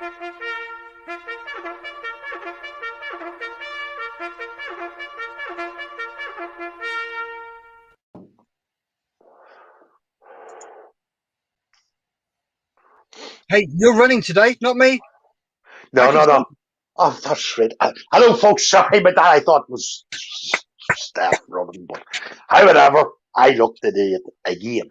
Hey, you're running today, not me. No. Oh, that's right. Hello, folks. Sorry about that. I thought it was Steph running, but however, I looked at it again.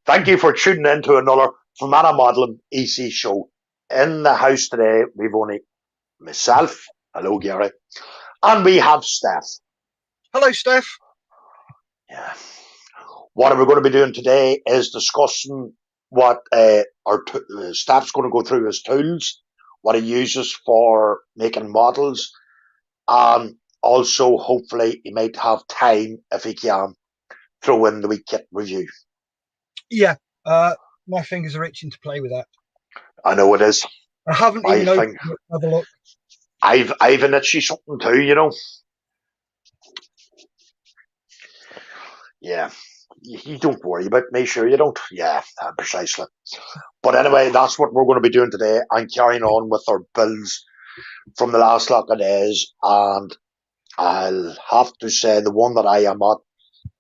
Thank you for tuning in to another Fermanagh Modelling EC show. In the house today, we've only myself, hello Gary, and we have Steph. Hello, Steph. Yeah. What we're going to be doing today is discussing what Steph's going to go through his tools, what he uses for making models, and also hopefully he might have time, if he can, throw in the wee kit review. Yeah, my fingers are itching to play with that. I know it is. I haven't even opened it. Have a look. I've an itchy something too, you know. Yeah. You don't worry about me, sure you don't. Yeah, precisely. But anyway, that's what we're going to be doing today and carrying on with our builds from the last lot of days. And I'll have to say the one that I am at,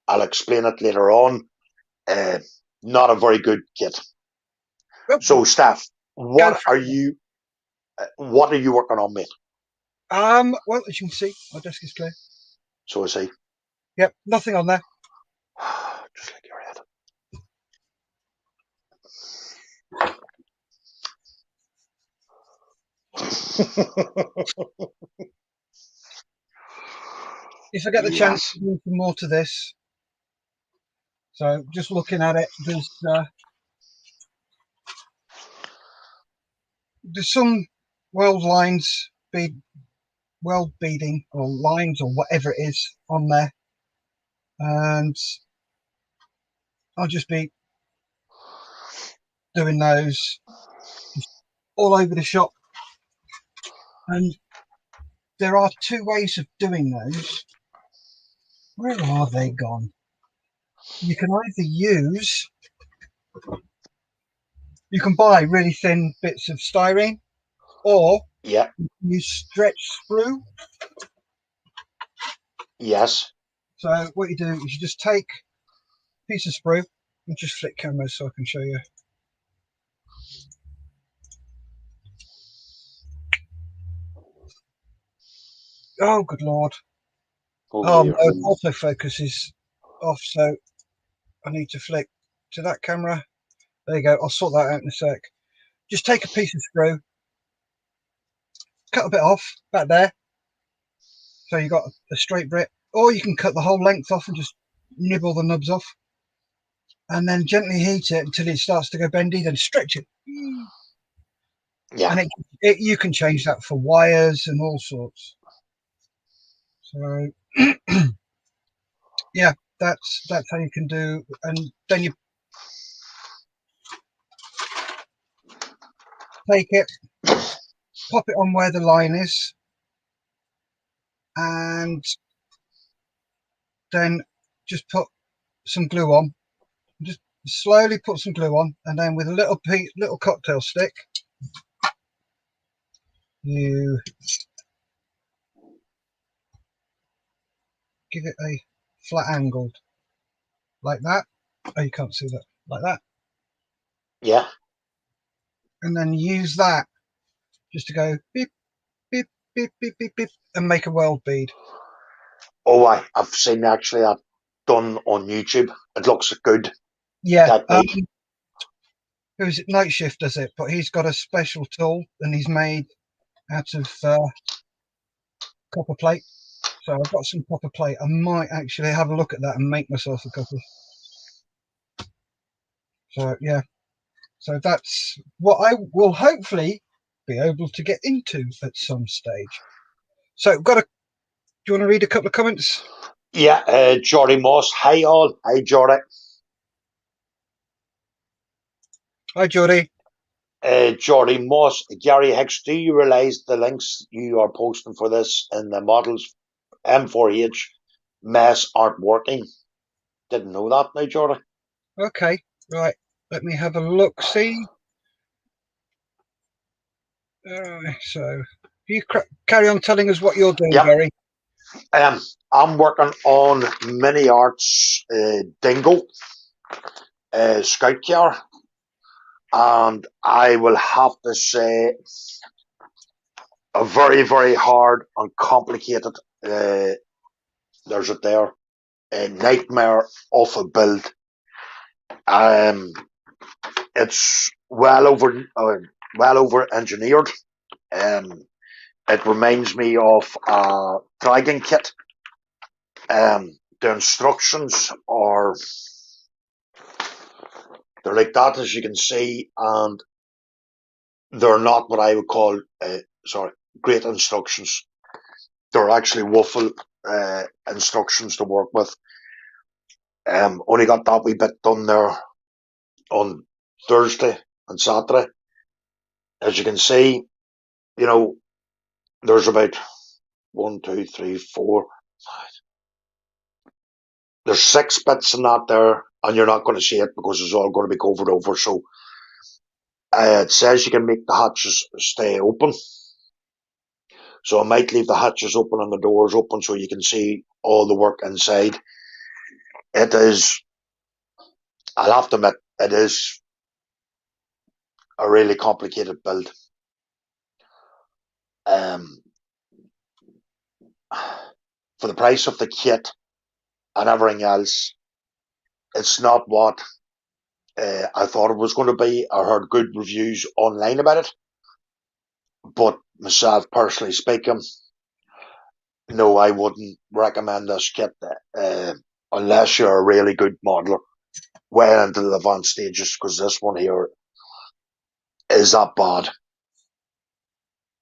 I'll explain it later on. Not a very good kit. So, Steph, what are you working on, mate? Well, as you can see, my desk is clear. So is he. Yep, nothing on there. Just like your head. If I get the chance to do some more to this, so just looking at it, there's some weld lines, weld beading or lines or whatever it is on there, and I'll just be doing those all over the shop. And there are two ways of doing those. Where are they gone? You can either you can buy really thin bits of styrene, or you use stretch sprue. Yes. So what you do is you just take a piece of sprue and just flick cameras so I can show you. Oh, good Lord. Oh, no, autofocus is off, so I need to flick to that camera. There you go. I'll sort that out in a sec. Just take a piece of sprue, cut a bit off back there, so you got a straight bit, or you can cut the whole length off and just nibble the nubs off, and then gently heat it until it starts to go bendy, then stretch it. Yeah. And you can change that for wires and all sorts. So yeah, that's how you can do. And then you take it, pop it on where the line is, and then just put some glue on. Just slowly put some glue on, and then with a little cocktail stick, you give it a flat angled like that. Oh, you can't see that. Like that. Yeah. And then use that just to go beep, beep, beep, beep, beep, beep, and make a weld bead. Oh, I've seen actually that done on YouTube. It looks good. Yeah. Who is it? Night Shift does it, but he's got a special tool and he's made out of copper plate. So I've got some copper plate. I might actually have a look at that and make myself a couple. So yeah. So that's what I will hopefully be able to get into at some stage. So do you want to read a couple of comments? Yeah, Jordy Moss. Hi all. Hi Jordy. Hi Jordy. Jordy Moss. Gary Hicks, do you realise the links you are posting for this in the models M4H mess aren't working? Didn't know that now, Jordy. Okay, right. Let me have a look. See. So you carry on telling us what you're doing, Yep. Gary. I'm working on Mini Arts Dingo Scout Car, and I will have to say a very, very hard and complicated, there's it there, a nightmare of a build. It's well over engineered. It reminds me of a dragon kit. The instructions are they're like that, as you can see, and they're not what I would call great instructions. They're actually waffle instructions to work with. Only got that wee bit done there on Thursday and Saturday. As you can see, there's about 1, 2, 3, 4. There's 6 bits in that there, and you're not going to see it because it's all going to be covered over. So it says you can make the hatches stay open. So I might leave the hatches open and the doors open so you can see all the work inside. It is, I'll have to admit, it is a really complicated build. For the price of the kit and everything else, it's not what I thought it was going to be. I heard good reviews online about it, but myself personally speaking, no, I wouldn't recommend this kit unless you're a really good modeler, well into the advanced stages, because this one here is that bad.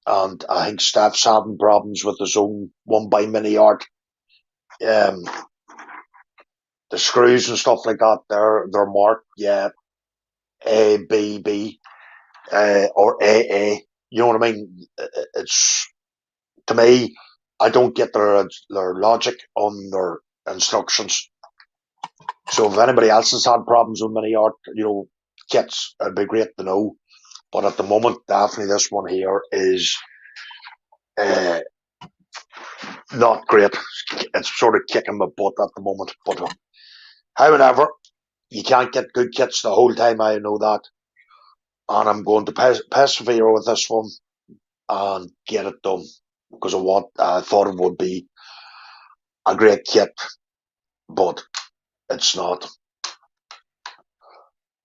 And I think Steph's having problems with his own 1x Mini Art. The screws and stuff like that, they're marked, yeah, A, B, B, or AA. You know what I mean? It's, to me, I don't get their logic on their instructions. So if anybody else has had problems with Mini Art, kits, it'd be great to know. But at the moment, definitely this one here is not great. It's sort of kicking my butt at the moment. But however, you can't get good kits the whole time, I know that. And I'm going to persevere with this one and get it done because of what I thought it would be a great kit, but it's not.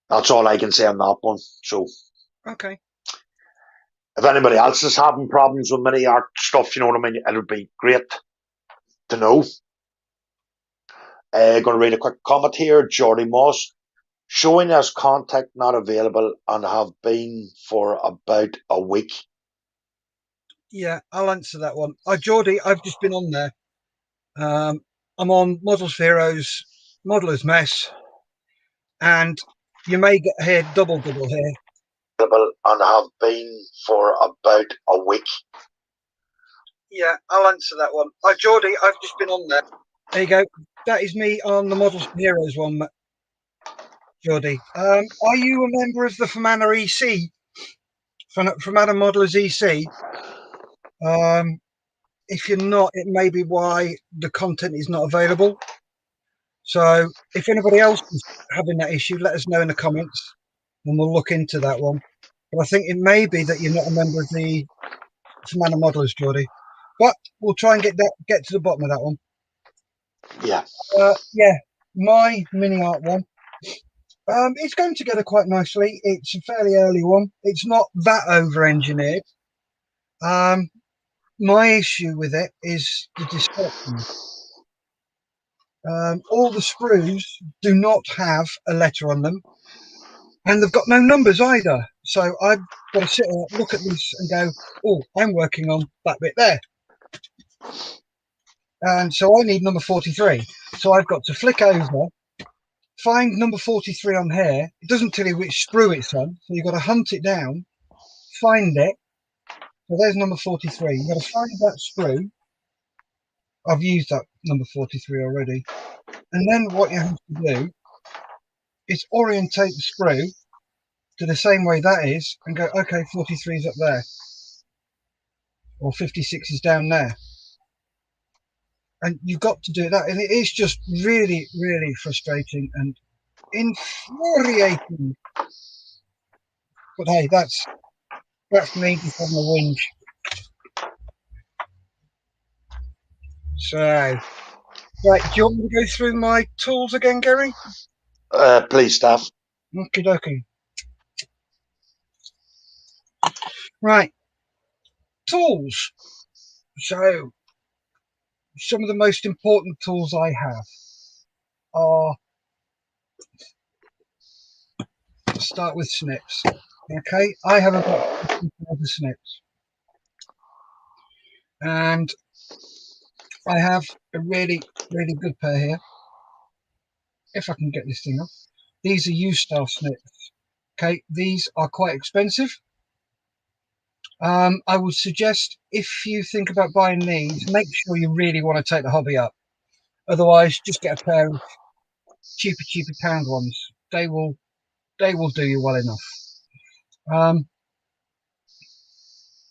That's all I can say on that one. So, okay. If anybody else is having problems with Mini Art stuff, you know what I mean, it would be great to know. Going to read a quick comment here. Jordy Moss, showing as contact not available and have been for about a week. Yeah, I'll answer that one. Geordie, I've just been on there. I'm on Models for Heroes, Modeller's Mess, and you may get here double here. And have been for about a week. Yeah, I'll answer that one. Geordie, I've just been on there. There you go. That is me on the Models for Heroes one, Geordie. Are you a member of the Fermanagh EC? Fermanagh Modelers EC? If you're not, it may be why the content is not available. So if anybody else is having that issue, let us know in the comments and we'll look into that one. But I think it may be that you're not a member of the Fermanagh Modelers, Geordie. But we'll try and get to the bottom of that one. Yeah. Yeah, my Mini Art one. It's going together quite nicely. It's a fairly early one. It's not that over-engineered. My issue with it is the description. All the sprues do not have a letter on them, and they've got no numbers either. So I've got to sit and look at this and go, oh, I'm working on that bit there. And so I need number 43. So I've got to flick over, find number 43 on here. It doesn't tell you which sprue it's on. So you've got to hunt it down, find it. So there's number 43. You've got to find that sprue. I've used that number 43 already. And then what you have to do is orientate the sprue to the same way that is and go, okay, 43 is up there. or 56 is down there. And you've got to do that, and it is just really, really frustrating and infuriating. But hey, that's me just having a whinge. So, right, do you want me to go through my tools again, Gary? Please, Staff. Okie dokie. Right, tools. So, some of the most important tools I have are, start with snips. Okay, I have about 50 pairs of snips, and I have a really, really good pair here. If I can get this thing off. These are U-style snips. Okay, these are quite expensive. I would suggest, if you think about buying these, make sure you really want to take the hobby up. Otherwise, just get a pair of cheaper pound ones. They will do you well enough.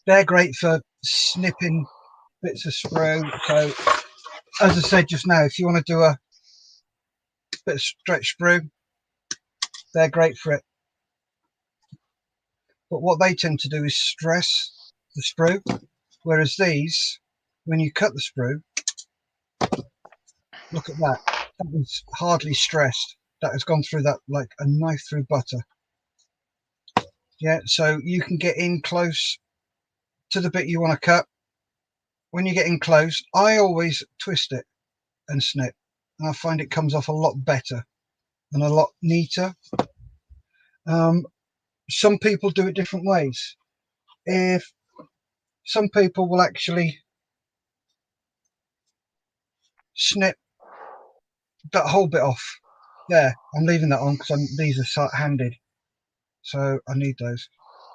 They're great for snipping bits of sprue. So, as I said just now, if you want to do a bit of stretch sprue, they're great for it. But what they tend to do is stress the sprue, whereas these, when you cut the sprue, look at that. That was hardly stressed. That has gone through that like a knife through butter. Yeah, so you can get in close to the bit you want to cut. When you get in close, I always twist it and snip, and I find it comes off a lot better and a lot neater. Some people do it different ways. If some people will actually snip that whole bit off. There, I'm leaving that on because these are handed, so I need those.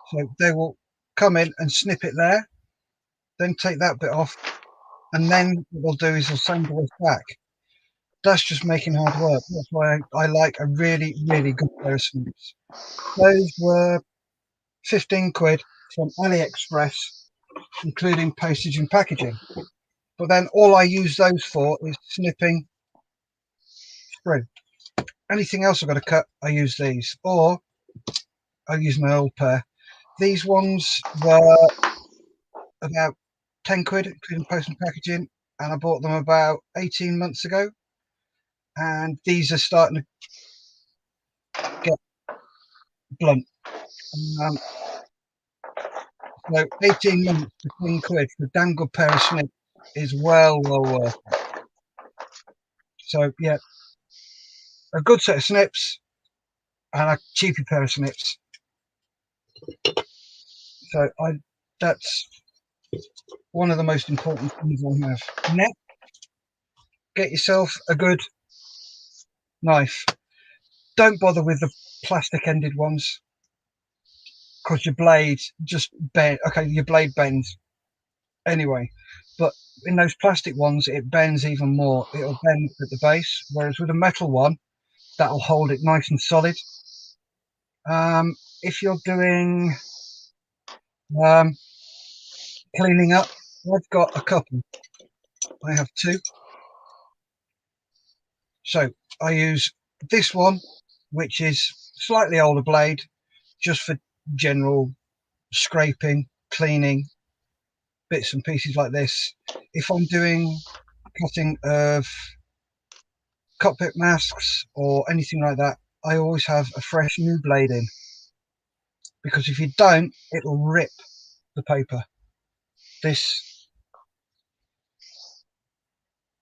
So they will come in and snip it there, then take that bit off, and then what they'll do is they'll sandal it back. That's just making hard work. That's why I like a really, really good pair of snips. Those were 15 quid from AliExpress, including postage and packaging. But then all I use those for is snipping sprue. Anything else I've got to cut, I use these, or I use my old pair. These ones were about 10 quid, including post and packaging, and I bought them about 18 months ago. And these are starting to get blunt. So 18 months for 10 quid for a damn good pair of snips is well worth it. So yeah, a good set of snips and a cheaper pair of snips. So that's one of the most important things I have. Next, get yourself a good knife. Don't bother with the plastic ended ones because your blade just bend. Okay, your blade bends anyway, but in those plastic ones it bends even more. It'll bend at the base, whereas with a metal one that'll hold it nice and solid. If you're doing cleaning up, I've got a couple. I have two. So I use this one, which is slightly older blade, just for general scraping, cleaning, bits and pieces like this. If I'm doing cutting of cockpit masks or anything like that, I always have a fresh new blade in, because if you don't, it'll rip the paper.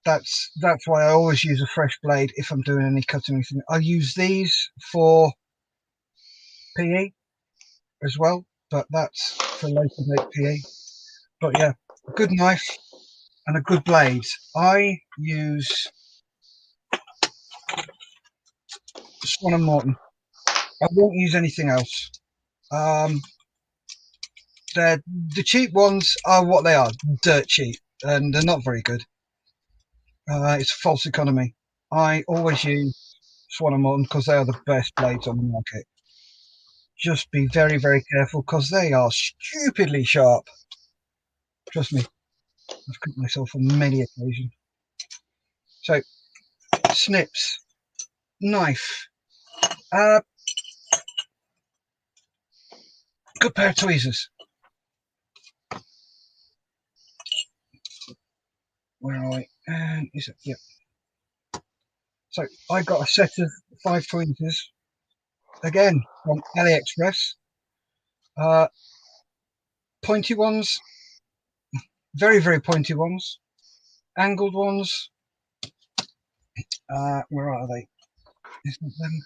That's why I always use a fresh blade if I'm doing any cutting or anything. I use these for PE as well, but that's for local date PE. But yeah, a good knife and a good blade. I use Swan & Morton. I won't use anything else. The cheap ones are what they are, dirt cheap, and they're not very good. It's a false economy. I always use Swan & Morton because they are the best blades on the market. Just be very, very careful because they are stupidly sharp. Trust me, I've cut myself on many occasions. So, snips, knife, good pair of tweezers. Where are we? And is it? Yep. So I got a set of 5 tweezers, again from AliExpress. Pointy ones, very, very pointy ones, angled ones. Where are they? Is that them?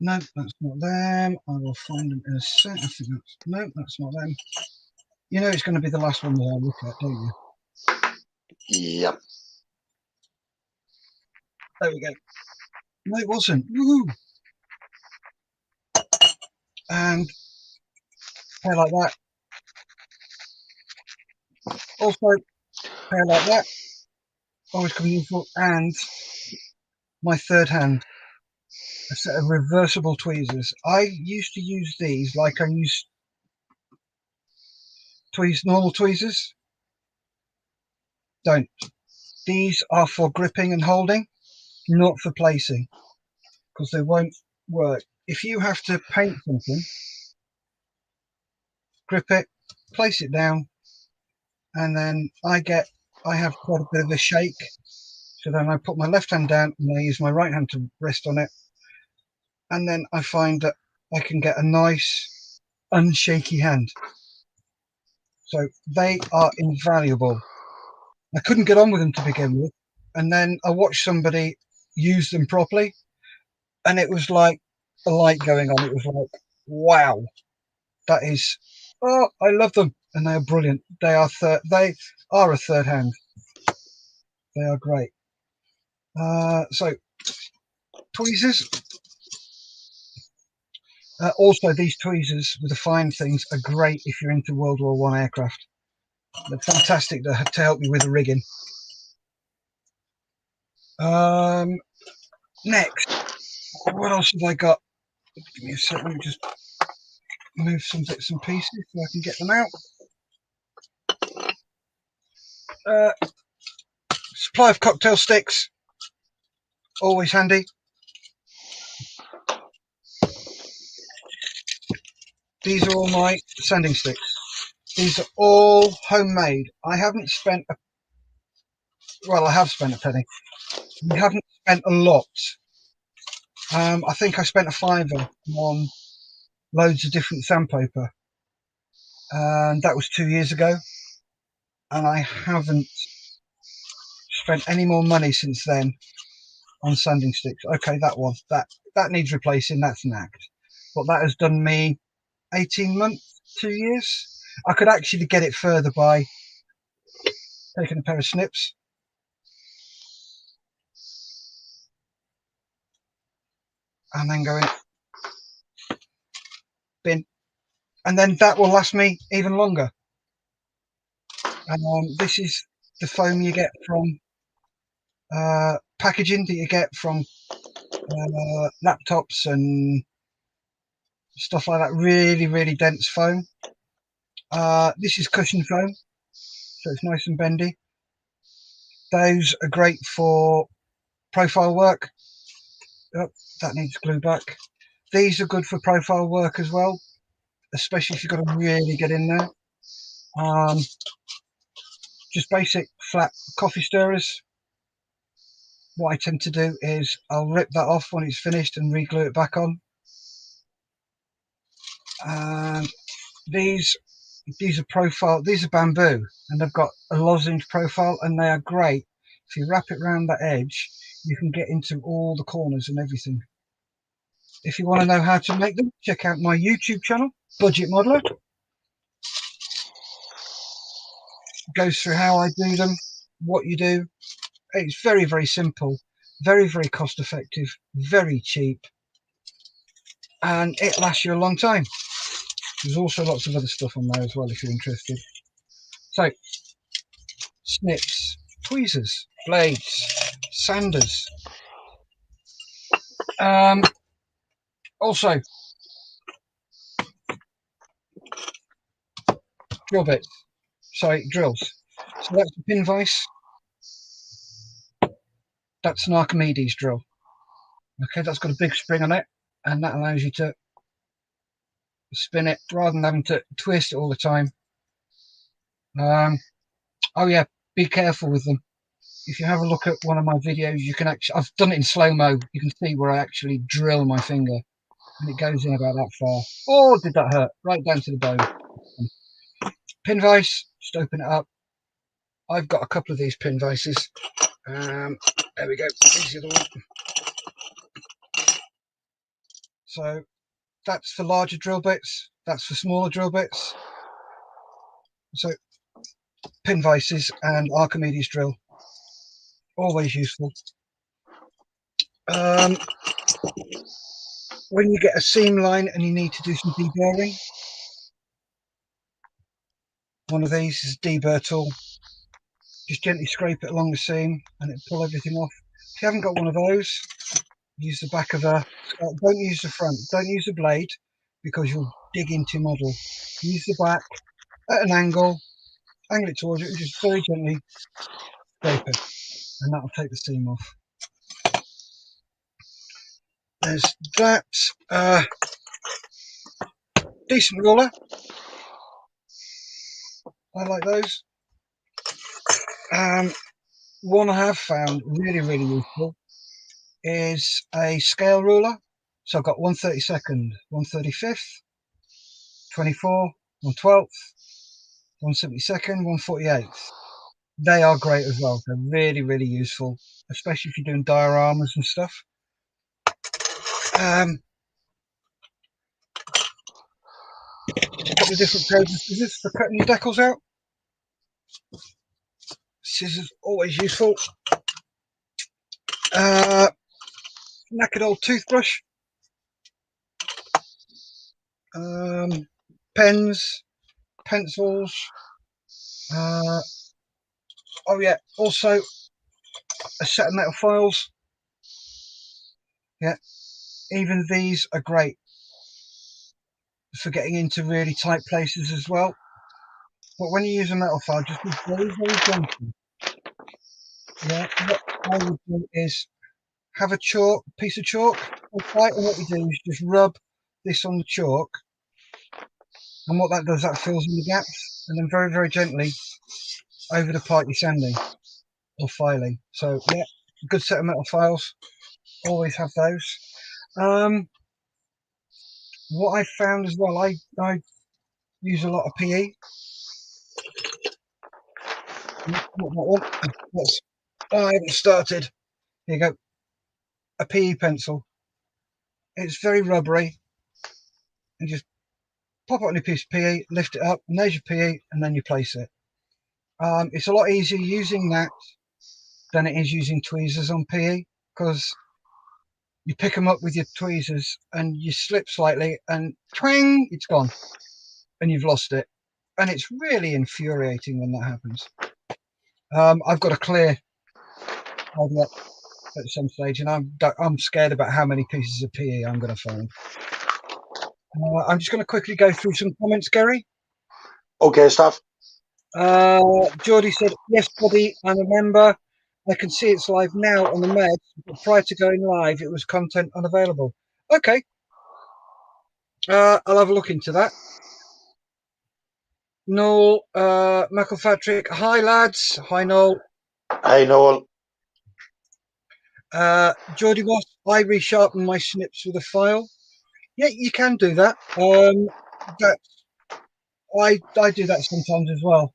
No, that's not them. I will find them in a sec. I think that's, no, that's not them. You know it's going to be the last one that I look at, don't you? Yep. There we go. No, it wasn't. Woohoo! And pair like that. Also, pair like that. Always coming useful. And my third hand, a set of reversible tweezers. I used to use these like I use normal tweezers. Don't. These are for gripping and holding, not for placing, because they won't work. If you have to paint something, grip it, place it down, and then I have quite a bit of a shake. So then I put my left hand down and I use my right hand to rest on it. And then I find that I can get a nice unshaky hand. So they are invaluable. I couldn't get on with them to begin with. And then I watched somebody use them properly. And it was like a light going on. It was like, wow, that is, oh, I love them. And they are brilliant. They are a third hand. They are great. So tweezers. Also, these tweezers with the fine things are great if you're into World War I aircraft. They're fantastic to help you with the rigging. Next, what else have I got? Give me a sec. Let me just move some bits and pieces so I can get them out. Supply of cocktail sticks, always handy. These are all my sanding sticks. These are all homemade. I haven't spent I have spent a penny. I haven't spent a lot. I think I spent a £5 on loads of different sandpaper, and that was 2 years ago. And I haven't spent any more money since then on sanding sticks. Okay, that needs replacing. That's knacked, but that has done me 18 months, 2 years. I could actually get it further by taking a pair of snips, and then going bin, and then that will last me even longer. And this is the foam you get from packaging that you get from laptops and stuff like that. Really, really dense foam. This is cushion foam, so it's nice and bendy. Those are great for profile work. Oh, that needs glue back. These are good for profile work as well, especially if you've got to really get in there. Just basic flat coffee stirrers. What I tend to do is I'll rip that off when it's finished and re-glue it back on. And these are bamboo, and they've got a lozenge profile, and they are great. If you wrap it around that edge, you can get into all the corners and everything. If you want to know how to make them, check out my YouTube channel, Budget Modeler. Goes through how I do them, what you do. It's very, very simple, very, very cost effective, very cheap, and it lasts you a long time. There's also lots of other stuff on there as well if you're interested. So, snips, tweezers, blades, sanders. Also, drill bits. sorry, drills. So that's a pin vise. That's an Archimedes drill. Okay, that's got a big spring on it, and that allows you to spin it rather than having to twist it all the time. Oh yeah, be careful with them. If you have a look at one of my videos, you can actually, I've done it in slow-mo, you can see where I actually drill my finger, and it goes in about that far. Oh, did that hurt? Right down to the bone. Pin vise, just open it up. I've got a couple of these pin vices. There we go. Here's the other one. So that's for larger drill bits. That's for smaller drill bits. So pin vices and Archimedes drill, always useful. When you get a seam line and you need to do some deburring, one of these is a deburr tool. Just gently scrape it along the seam and it'll pull everything off. If you haven't got one of those, use the back of a, don't use the front, don't use the blade because you'll dig into your model. Use the back at an angle, angle it towards it and just very gently scrape it, and that'll take the seam off. There's that. Decent ruler. I like those. One I have found really useful is a scale ruler. So I've got 1/32, 1/35, 24, 1/12, 1/72, 1/48. They are great as well. They're really useful, especially if you're doing dioramas and stuff. A couple of different pairs of scissors for cutting your decals out. Scissors always useful. Knackered old toothbrush. Pens, pencils. Oh yeah, also a set of metal files. Yeah, even these are great for getting into really tight places as well. But when you use a metal file, just be very gentle. Yeah, what I would do is have a piece of chalk, and what you do is just rub this on the chalk, and what that does, that fills in the gaps, and then very gently over the part you're sanding or filing. So yeah, good set of metal files. Always have those. What I found as well, I use a lot of PE. I haven't started. Here you go. A PE pencil. It's very rubbery, and just pop it on a piece of PE, lift it up, and there's your PE, and then you place it. It's a lot easier using that than it is using tweezers on PE, because you pick them up with your tweezers and you slip slightly and twang, it's gone and you've lost it, and it's really infuriating when that happens. I've got a clear tidy up at some stage, and I'm scared about how many pieces of PE I'm going to find. I'm just going to quickly go through some comments, Gary. Okay, Steph. Geordie said, yes, buddy, I'm a member. I can see it's live now on the Med, but prior to going live, it was content unavailable. Okay. I'll have a look into that. Noel McElfatrick, hi lads. Hi Noel. Hi Noel. Geordie Moss, I resharpen my snips with a file. Yeah, you can do that. I do that sometimes as well,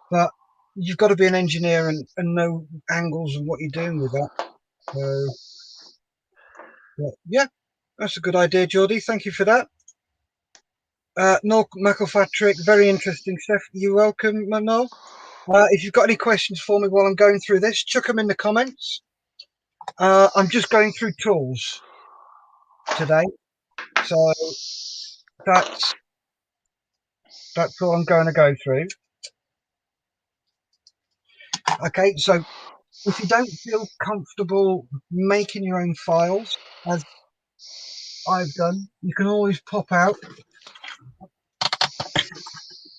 but you've got to be an engineer and know angles and what you're doing with that. So, yeah, that's a good idea, Geordie. Thank you for that. Noel McElfatrick, very interesting stuff. You're welcome, Noel. If you've got any questions for me while I'm going through this, chuck them in the comments. I'm just going through tools today, so that's all I'm going to go through. Okay, so if you don't feel comfortable making your own files, as I've done, you can always pop out,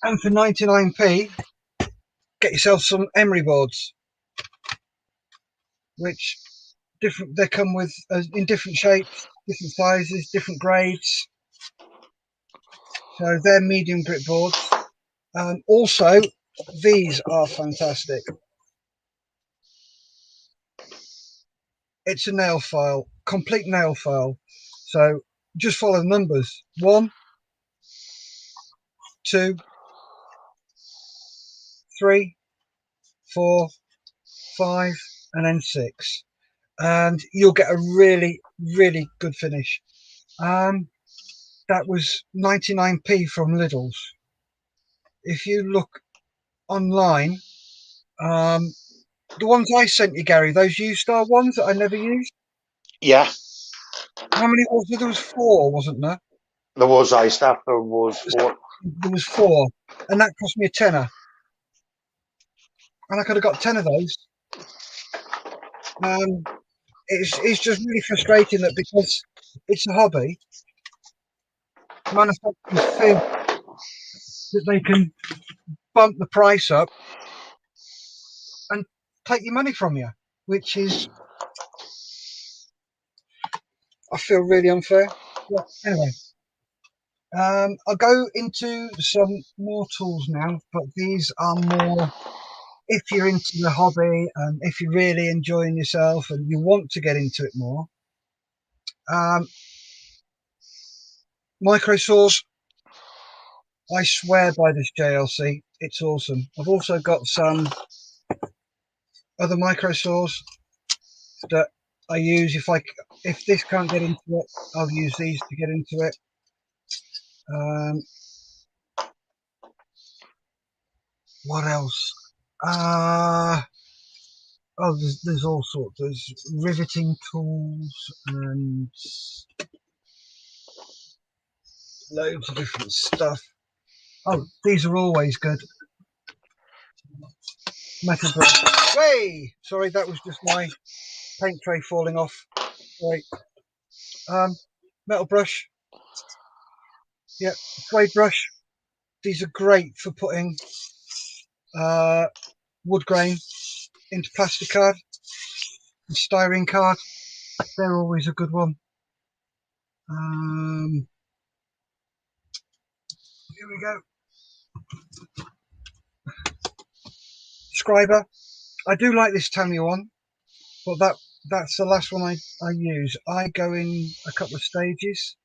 and for 99p get yourself some emery boards, which they come with in different shapes, different sizes, different grades. So they're medium grit boards. Also, these are fantastic. It's a nail file, complete nail file. So just follow the numbers: 1, 2, 3, 4, 5, and then 6, and you'll get a really, really good finish. That was 99p from Lidl's. If you look online, the ones I sent you, Gary, those U-Star ones that I never used. Yeah. How many was there? There was 4, wasn't there? There was ice stuff. There was 4. There was 4, and that cost me a tenner. And I could have got 10 of those. It's just really frustrating that because it's a hobby, manufacturers feel that they can bump the price up and take your money from you, which is, I feel, really unfair. But anyway, I'll go into some more tools now, but these are more if you're into the hobby and if you're really enjoying yourself and you want to get into it more. Micro saws, I swear by this JLC. It's awesome. I've also got some other micro saws that I use if this can't get into it, I'll use these to get into it. What else? There's all sorts. There's riveting tools and loads of different stuff. Oh, these are always good. Metal brush. Hey, sorry, that was just my paint tray falling off. Right. Metal brush. Yeah, suede brush. These are great for putting wood grain into plastic card and styrene card. They're always a good one. Here we go. Scriber. I do like this Tamiya one, but that's the last one I use. I go in a couple of stages.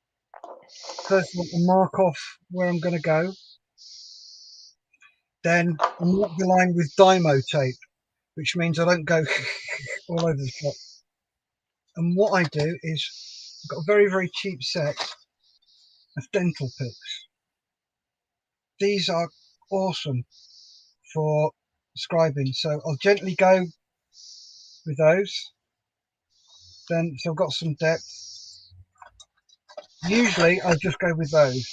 First, I want to mark off where I'm going to go. Then I mark the line with Dymo tape, which means I don't go all over the shop. And what I do is I've got a very, very cheap set of dental picks. These are awesome for scribing. So I'll gently go with those. Then, so I've got some depth. Usually I just go with those,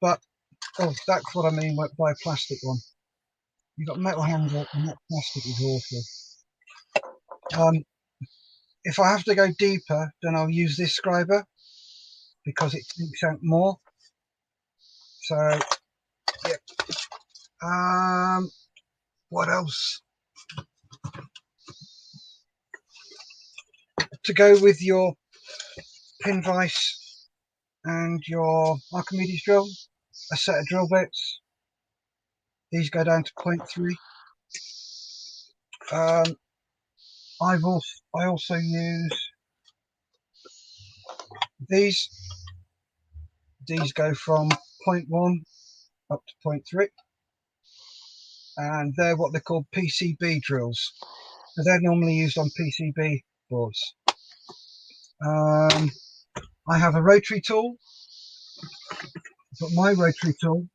but that's what I mean by a plastic one. You've got metal handle and that plastic is awful. If I have to go deeper, then I'll use this scriber because it takes out more. So, yeah. What else? To go with your pin vise and your Archimedes drill, a set of drill bits. These go down to 0.3. I also use these. These go from 0.1 up to 0.3, and they're what they call PCB drills. So they're normally used on PCB boards. I have a rotary tool, but my rotary tool,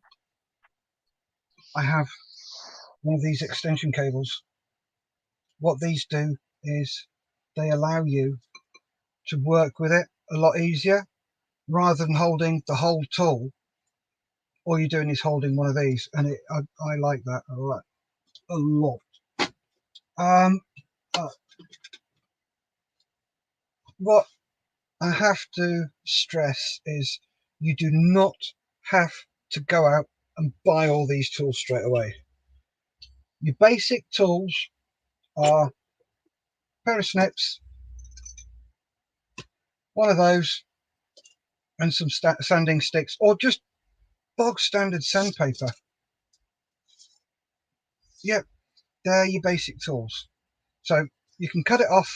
I have one of these extension cables. What these do is they allow you to work with it a lot easier rather than holding the whole tool. All you're doing is holding one of these, and I like that a lot. What I have to stress is you do not have to go out and buy all these tools straight away. Your basic tools are a pair of snips, one of those, and some sanding sticks, or just bog standard sandpaper. Yep, they're your basic tools. So you can cut it off.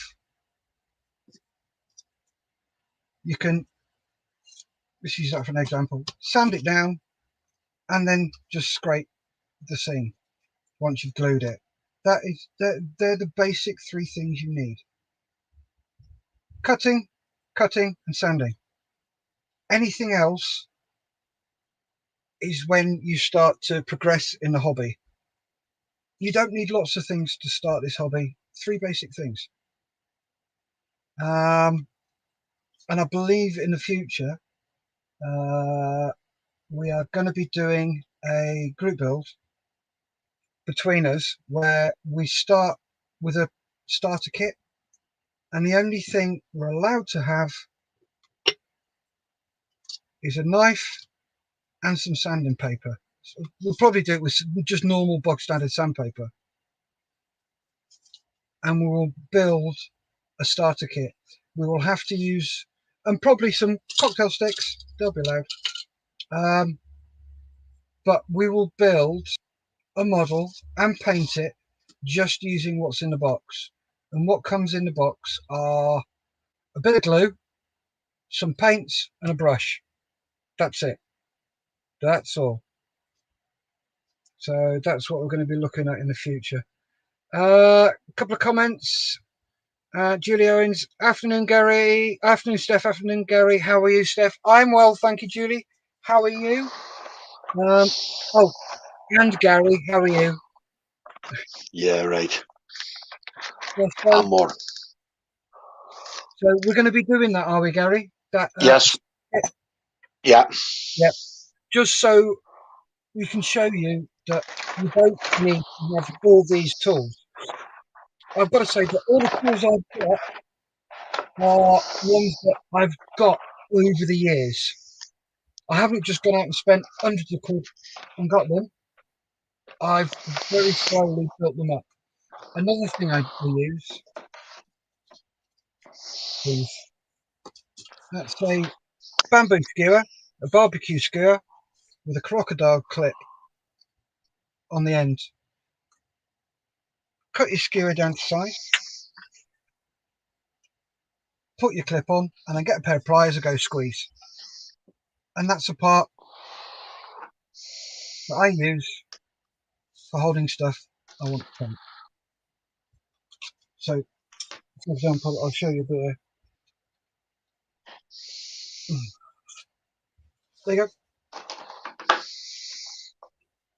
You can, let's use that for an example, sand it down and then just scrape the seam once you've glued it. They're the basic three things you need. Cutting, and sanding. Anything else is when you start to progress in the hobby. You don't need lots of things to start this hobby. Three basic things. And I believe in the future, we are going to be doing a group build between us where we start with a starter kit, and the only thing we're allowed to have is a knife and some sanding paper. So we'll probably do it with just normal bog standard sandpaper, and we will build a starter kit. We will have to use, and probably some cocktail sticks, they'll be allowed, but we will build a model and paint it just using what's in the box. And what comes in the box are a bit of glue, some paints, and a brush. That's it. That's all. So that's what we're going to be looking at in the future. A couple of comments. Julie Owens, afternoon, Gary. Afternoon, Steph. Afternoon, Gary. How are you, Steph? I'm well, thank you, Julie. How are you? Oh, and Gary, how are you? Yeah, right. Yeah, I'm more. So we're going to be doing that, are we, Gary? That yes. Yeah. Yep. Just so we can show you that you don't need to have all these tools. I've got to say that all the tools I've got are ones that I've got over the years. I haven't just gone out and spent hundreds of quid and got them. I've very slowly built them up. Another thing I use is, let's say, bamboo skewer, a barbecue skewer with a crocodile clip on the end. Cut your skewer down to size, put your clip on, and then get a pair of pliers and go squeeze. And that's the part that I use for holding stuff I want to paint. So, for example, I'll show you there. There you go.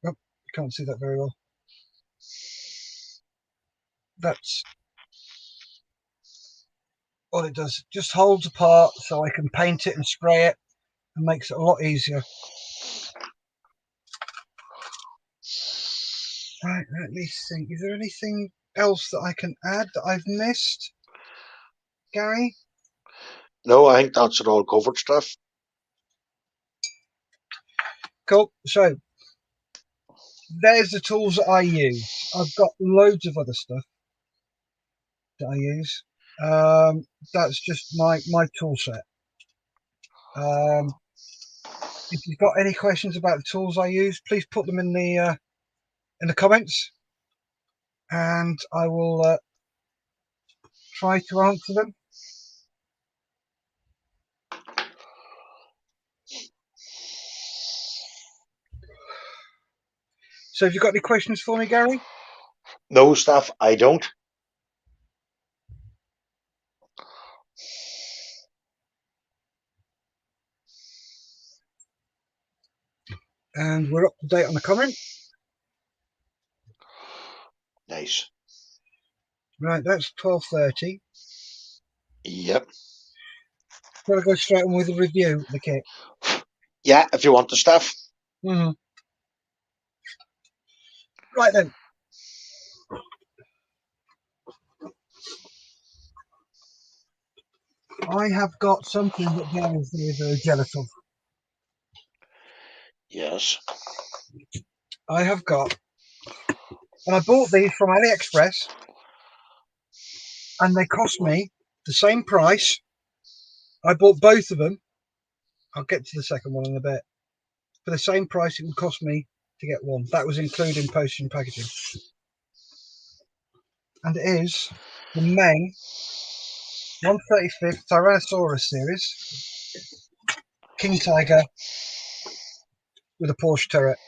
Oh, you can't see that very well. That's all it does. Just holds apart so I can paint it and spray it, and makes it a lot easier. Right, let me think. Is there anything else that I can add that I've missed, Gary? No, I think that's it all covered, stuff. Cool. So there's the tools that I use. I've got loads of other stuff that I use. That's just my tool set. If you've got any questions about the tools I use, please put them in the comments, and I will try to answer them. So have you got any questions for me, Gary? No, stuff, I don't. And we're up to date on the comment. Nice. Right, that's 12:30. Yep. Gotta go straight on with the review of the kit. Yeah, if you want the stuff. Mm-hmm. Right then. I have got something that Gary is very, very jealous of. Yes. I have got And I bought these from AliExpress, and they cost me the same price. I bought both of them. I'll get to the second one in a bit. For the same price it would cost me to get one. That was including postage and packaging. And it is the main 1/35th Tyrannosaurus series King Tiger with a Porsche turret.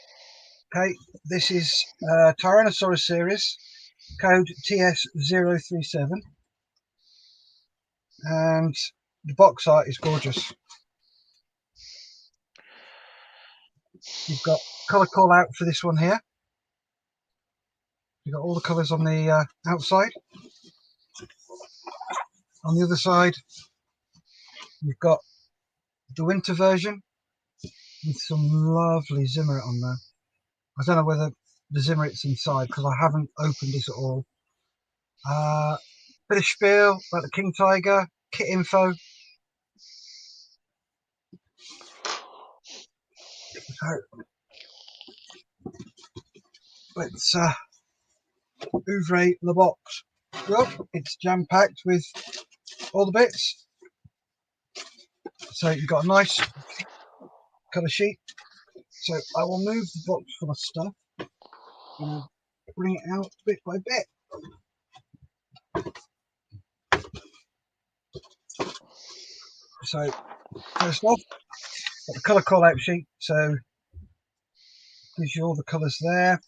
Okay, this is Tyrannosaurus series, code TS037, and the box art is gorgeous. You've got colour call out for this one here. You've got all the colours on the outside. On the other side, you've got the winter version with some lovely Zimmerit on there. I don't know whether the Zimmerit's inside because I haven't opened this at all. Bit of spiel about the King Tiger, kit info. So let's ouvre the box. Well, it's jam packed with all the bits. So you've got a nice colour sheet. So I will move the box full of stuff and bring it out bit by bit. So first off, got the colour call out sheet. So gives you all the colours there.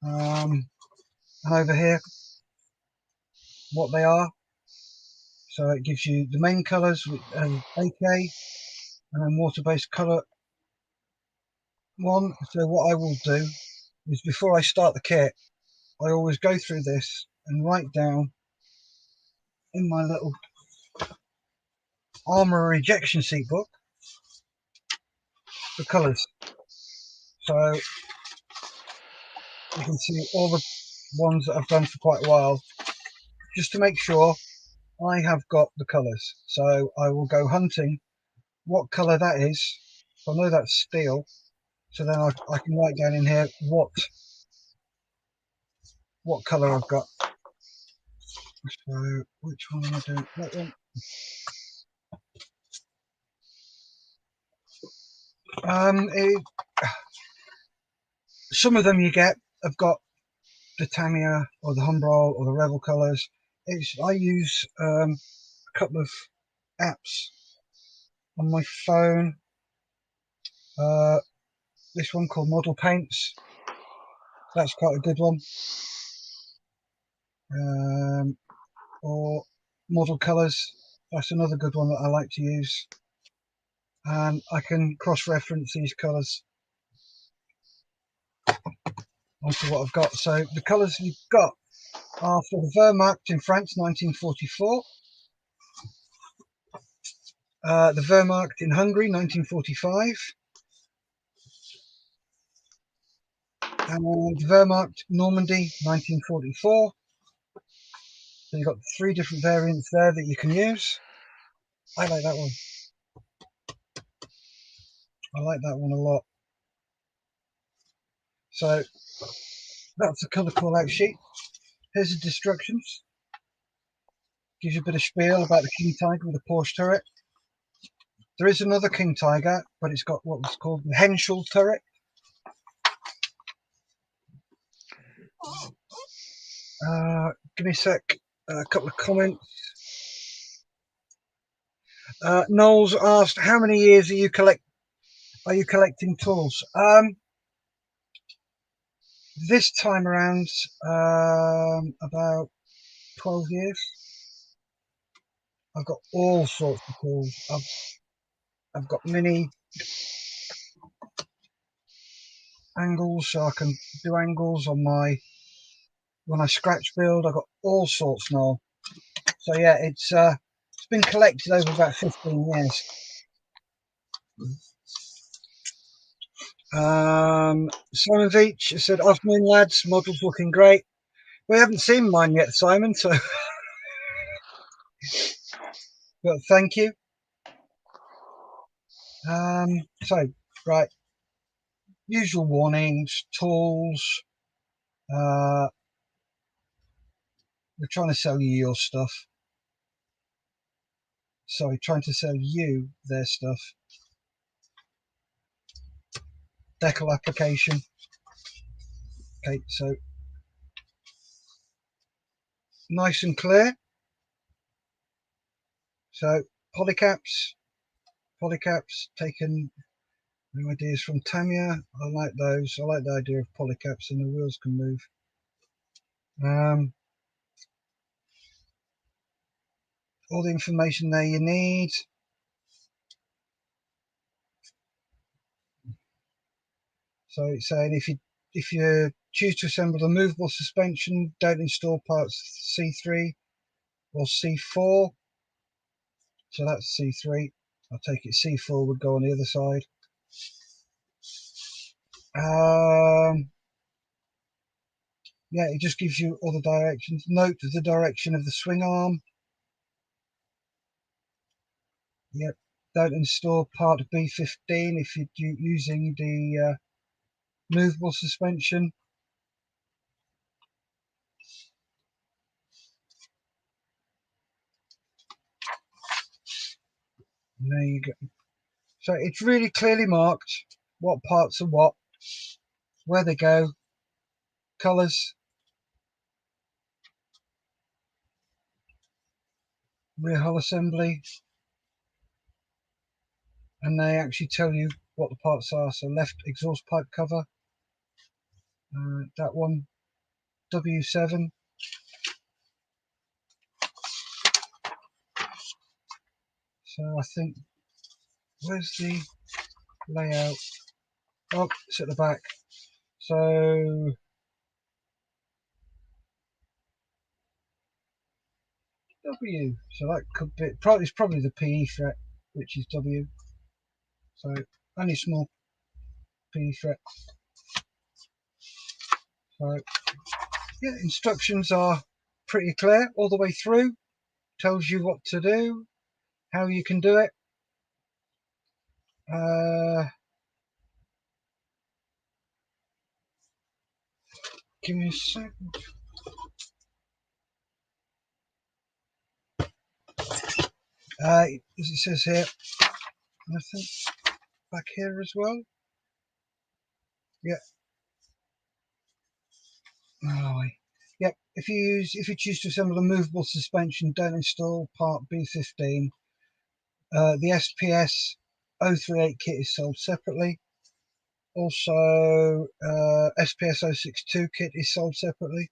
And over here, what they are. So it gives you the main colours and AK, and then water-based colour one. So what I will do is before I start the kit, I always go through this and write down in my little armour rejection sheet book the colours. So you can see all the ones that I've done for quite a while, just to make sure I have got the colours. So I will go hunting what colour that is. I know that's steel, so then I can write down in here what colour I've got. So which one am I doing? That one. Some of them you get have got the Tamiya or the Humbrol or the Rebel colours. I use a couple of apps on my phone. This one called Model Paints. That's quite a good one. Or Model Colours. That's another good one that I like to use. And I can cross-reference these colours onto what I've got. So the colours you've got are for the Wehrmacht in France, 1944. The Wehrmacht in Hungary, 1945. And the Wehrmacht Normandy, 1944. So you've got 3 different variants there that you can use. I like that one. I like that one a lot. So that's the colour call out sheet. Here's the instructions. Gives you a bit of spiel about the King Tiger with a Porsche turret. There is another King Tiger, but it's got what's called the Henschel turret. Give me a sec. A couple of comments. Knowles asked, "How many years are you collecting tools?" This time around, about 12 years. I've got all sorts of tools. I've got mini angles, so I can do angles on when I scratch build. I've got all sorts now. So yeah, it's been collected over about 15 years. Simon Veach said, "Afternoon, lads. Model's looking great." We haven't seen mine yet, Simon. So, but thank you. So right, usual warnings, tools. We're trying to sell you your stuff. Sorry, trying to sell you their stuff. Decal application. Okay, so nice and clear. So polycaps taken ideas from Tamiya. I like those. I like the idea of polycaps and the wheels can move. All the information there you need. So it's saying if you choose to assemble a movable suspension, don't install parts C3 or C4. So that's C3. I'll take it C4 would go on the other side. Yeah, it just gives you all the directions. Note the direction of the swing arm. Yep. Don't install part B15 if you're using the movable suspension. And there you go. So it's really clearly marked what parts are what, where they go, colours, rear hull assembly, and they actually tell you what the parts are. So left exhaust pipe cover, that one, W7. So I think, where's the layout? Oh, it's at the back. So W, so that could be, it's probably the PE threat, which is W. So only small PE threat. So yeah, instructions are pretty clear all the way through. Tells you what to do, how you can do it. Give me a second. As it says here, I think back here as well. Yeah. Oh, yep. If you choose to assemble a movable suspension, don't install part B15. The SPS 038 kit is sold separately. Also, SPS 062 kit is sold separately.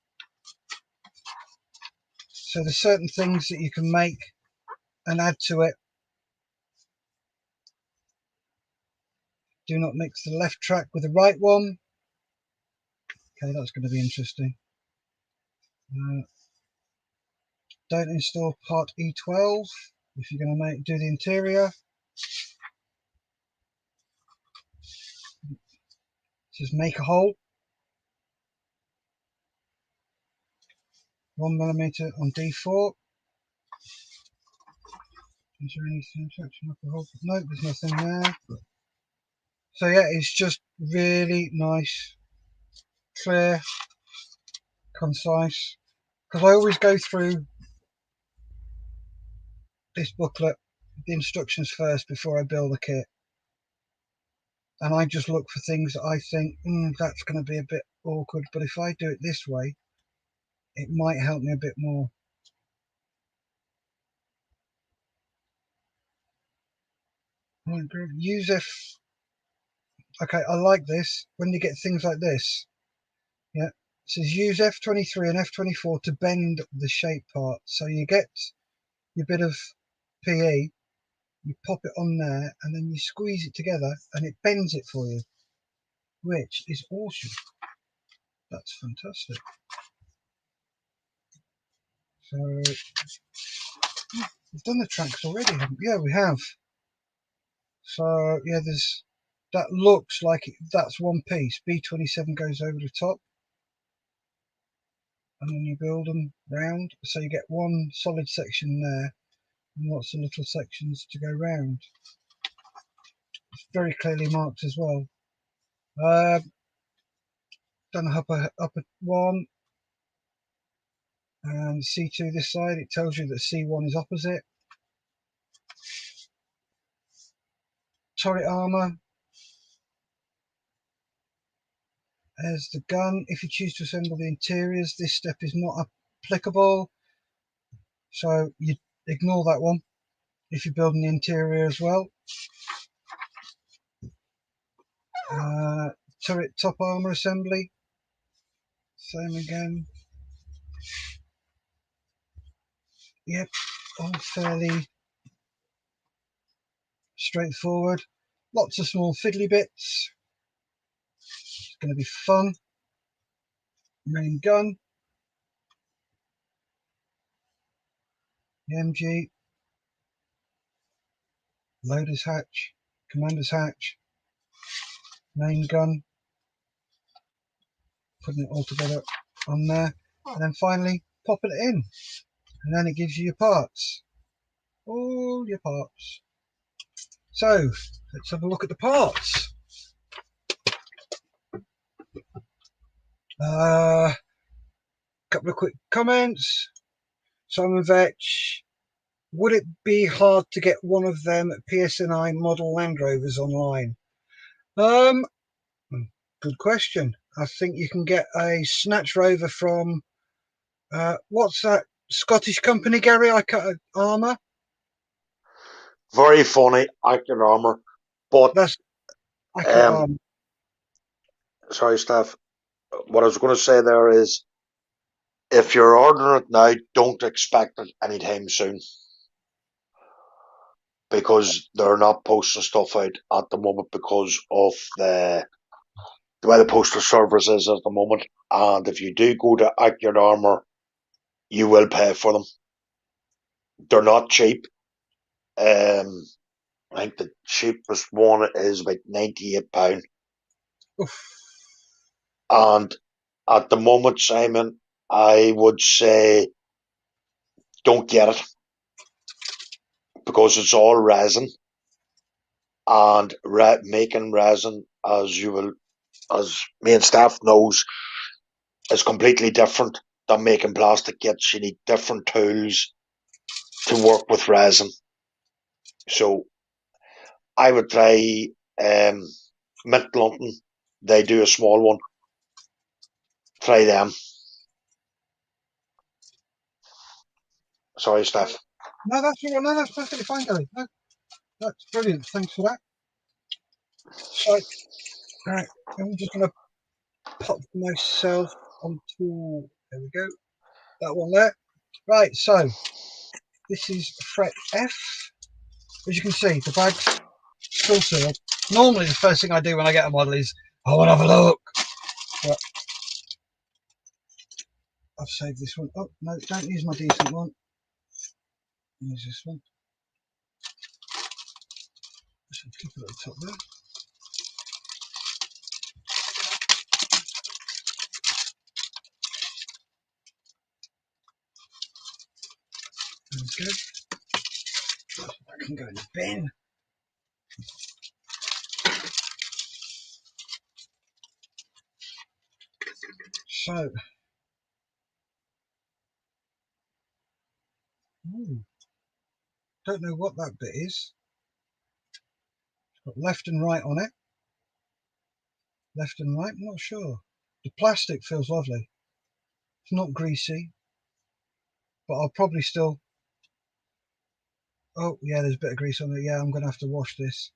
So there's certain things that you can make and add to it. Do not mix the left track with the right one. Okay, that's going to be interesting. Don't install part E12 if you're going to do the interior. It says make a hole. 1mm on D4. Is there anything section of the hole? No, there's nothing there. So yeah, it's just really nice, clear, concise. Because I always go through this booklet, the instructions first before I build a kit. And I just look for things that I think, that's going to be a bit awkward. But if I do it this way, it might help me a bit more. Use F. Okay, I like this. When you get things like this, yeah, it says use F23 and F24 to bend the shape part. So you get your bit of PE, you pop it on there, and then you squeeze it together, and it bends it for you, which is awesome. That's fantastic. So we've done the tracks already, haven't we? Yeah, we have. So yeah, that looks like that's one piece. B27 goes over the top, and then you build them round. So you get one solid section there, and lots of little sections to go round. It's very clearly marked as well. done upper one and C2 this side. It tells you that C1 is opposite. Turret armour. There's the gun. If you choose to assemble the interiors, this step is not applicable, so you ignore that one if you're building the interior as well. Turret top armour assembly, same again. Yep, all fairly straightforward. Lots of small fiddly bits. It's going to be fun. Main gun, the MG, loader's hatch, commander's hatch, main gun, putting it all together on there, and then finally popping it in, and then it gives you your parts, all your parts. So let's have a look at the parts. Couple of quick comments. Simon Vetch, would it be hard to get one of them PSNI model Land Rovers online? Good question. I think you can get a Snatch Rover from what's that Scottish company, Gary? Armour. Very funny, Accurate Armour. But that's Accurate Armour. Sorry, Steph. What I was going to say there is, if you're ordering it now, don't expect it anytime soon, because they're not posting stuff out at the moment because of the way the postal service is at the moment. And if you do go to Accurate Armour, you will pay for them. They're not cheap. I think the cheapest one is about £98. And at the moment, Simon, I would say don't get it, because it's all resin, and making resin, as me and Steph knows, is completely different than making plastic kits. You need different tools to work with resin. So I would try Mint London. They do a small one. Try them. Sorry, Steph. No, that's perfectly fine, Gary. No, that's brilliant. Thanks for that. So, right, I'm just going to pop myself onto. There we go. That one there. Right, so this is fret F. As you can see, the bag's still sealed. Normally, the first thing I do when I get a model is I want to have a look. But I've saved this one. Oh no, don't use my decent one. Use this one. Just keep it at the top there. There we go. I can go in the bin. So, don't know what that bit is. It's got left and right on it. Left and right, I'm not sure. The plastic feels lovely. It's not greasy, but I'll probably still. Oh yeah, there's a bit of grease on it. Yeah, I'm going to have to wash this.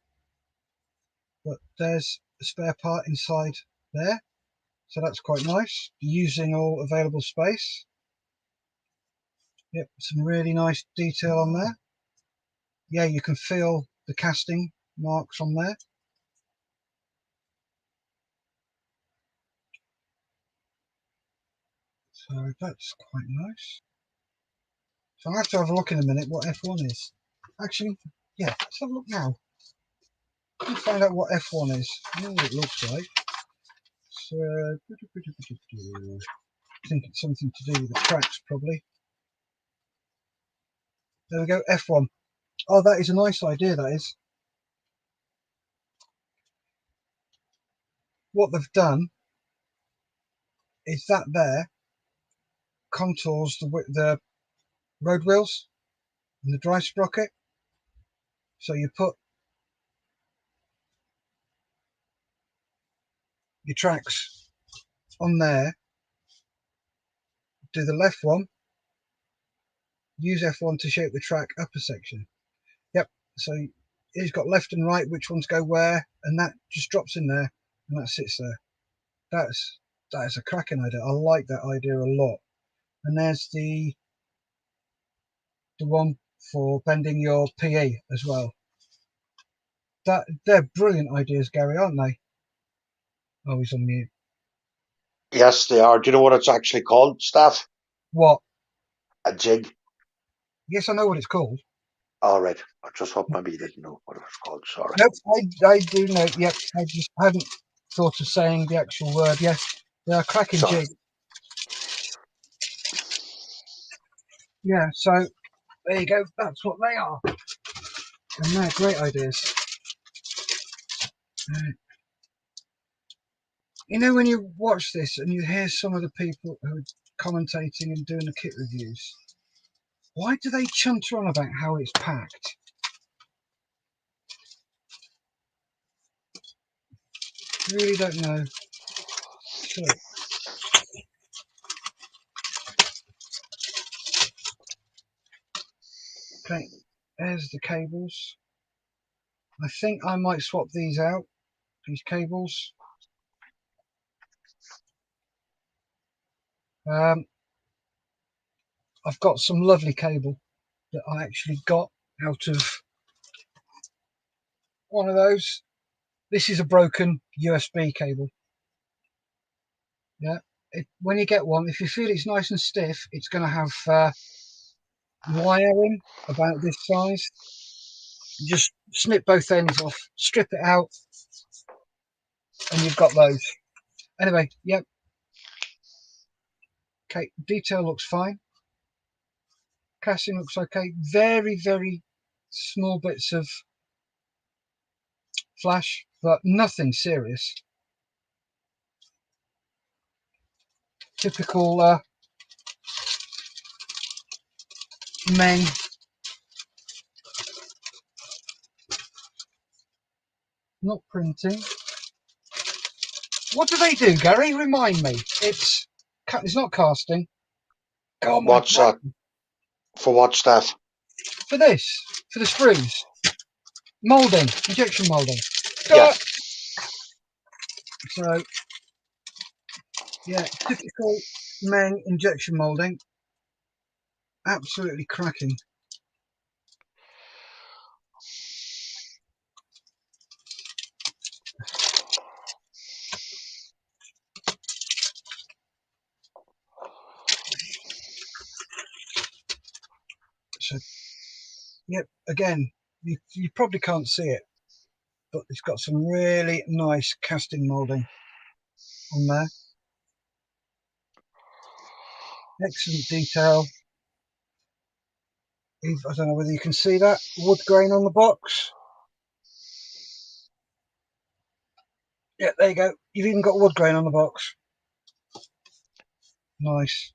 But there's a spare part inside there, so that's quite nice. Using all available space. Yep, some really nice detail on there. Yeah, you can feel the casting marks on there. So that's quite nice. So I'll have to have a look in a minute what F1 is. Actually, yeah, let's have a look now. Let's find out what F1 is. Oh, it looks like. So, I think it's something to do with the tracks, probably. There we go, F1. Oh, that is a nice idea, that is. What they've done is that there contours the road wheels and the drive sprocket. So you put your tracks on there, do the left one, use F1 to shape the track upper section. Yep, so it's got left and right, which ones go where, and that just drops in there and that sits there. That is a cracking idea. I like that idea a lot. And there's the one for bending your PE as well. They're brilliant ideas, Gary, aren't they? Oh, he's on mute. Yes, they are. Do you know what it's actually called, Steph? What? A jig. Yes, I know what it's called. All right. I just hope maybe you didn't know what it was called. Sorry. Nope, I do know. Yep, I just hadn't thought of saying the actual word. Yes, they're a cracking jig. Yeah, so there you go. That's what they are. And they're great ideas. You know, when you watch this and you hear some of the people who are commentating and doing the kit reviews, why do they chunter on about how it's packed? Really don't know. So, okay, there's the cables. I think I might swap these out, these cables. I've got some lovely cable that I actually got out of one of those. This is a broken USB cable. Yeah, when you get one, if you feel it's nice and stiff, it's going to have wiring about this size. You just snip both ends off, strip it out, and you've got those. Anyway, yep. Okay, detail looks fine. Casting looks okay. Very, very small bits of flash, but nothing serious. Typical men. Not printing. What do they do, Gary? Remind me. It's not casting. God, What's that? For what, Steph? For this, for the screws. Moulding, injection moulding. Yeah. So, yeah, typical men injection moulding. Absolutely cracking. So, yep, again, you probably can't see it, but it's got some really nice casting moulding on there. Excellent detail. I don't know whether you can see that wood grain on the box. Yeah, there you go. You've even got wood grain on the box. Nice.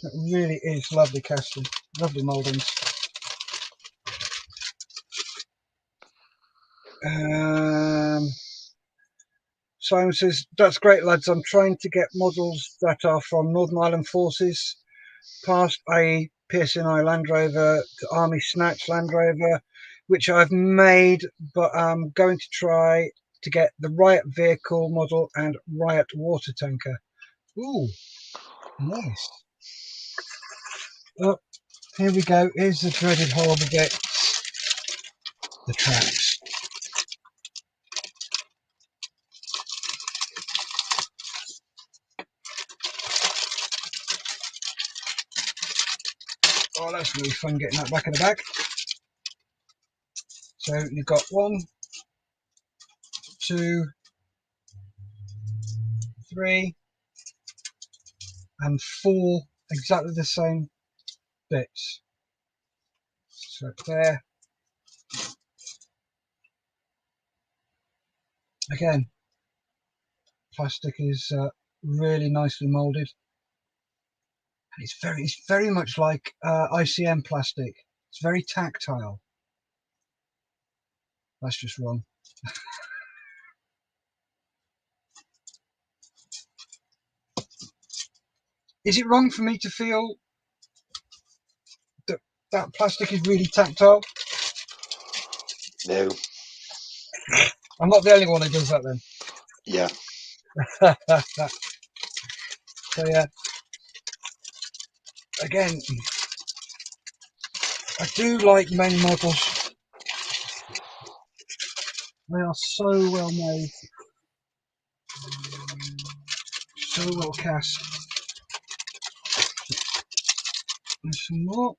It really is lovely casting. Lovely mouldings. Simon says, that's great, lads. I'm trying to get models that are from Northern Ireland Forces, past i.e. PSNI Land Rover to Army Snatch Land Rover, which I've made, but I'm going to try to get the Riot vehicle model and Riot water tanker. Ooh, nice. Oh, here we go. Here's the dreaded horrible bit. The tracks. Oh, that's really fun getting that back in the bag. So you've got 1, 2, 3, and 4 exactly the same bits. So there. Again, plastic is really nicely molded. It's very much like ICM plastic. It's very tactile. That's just wrong. Is it wrong for me to feel that that plastic is really tactile? No. I'm not the only one who does that then. Yeah. So yeah, again, I do like main models. They are so well made, so well cast. There's some more.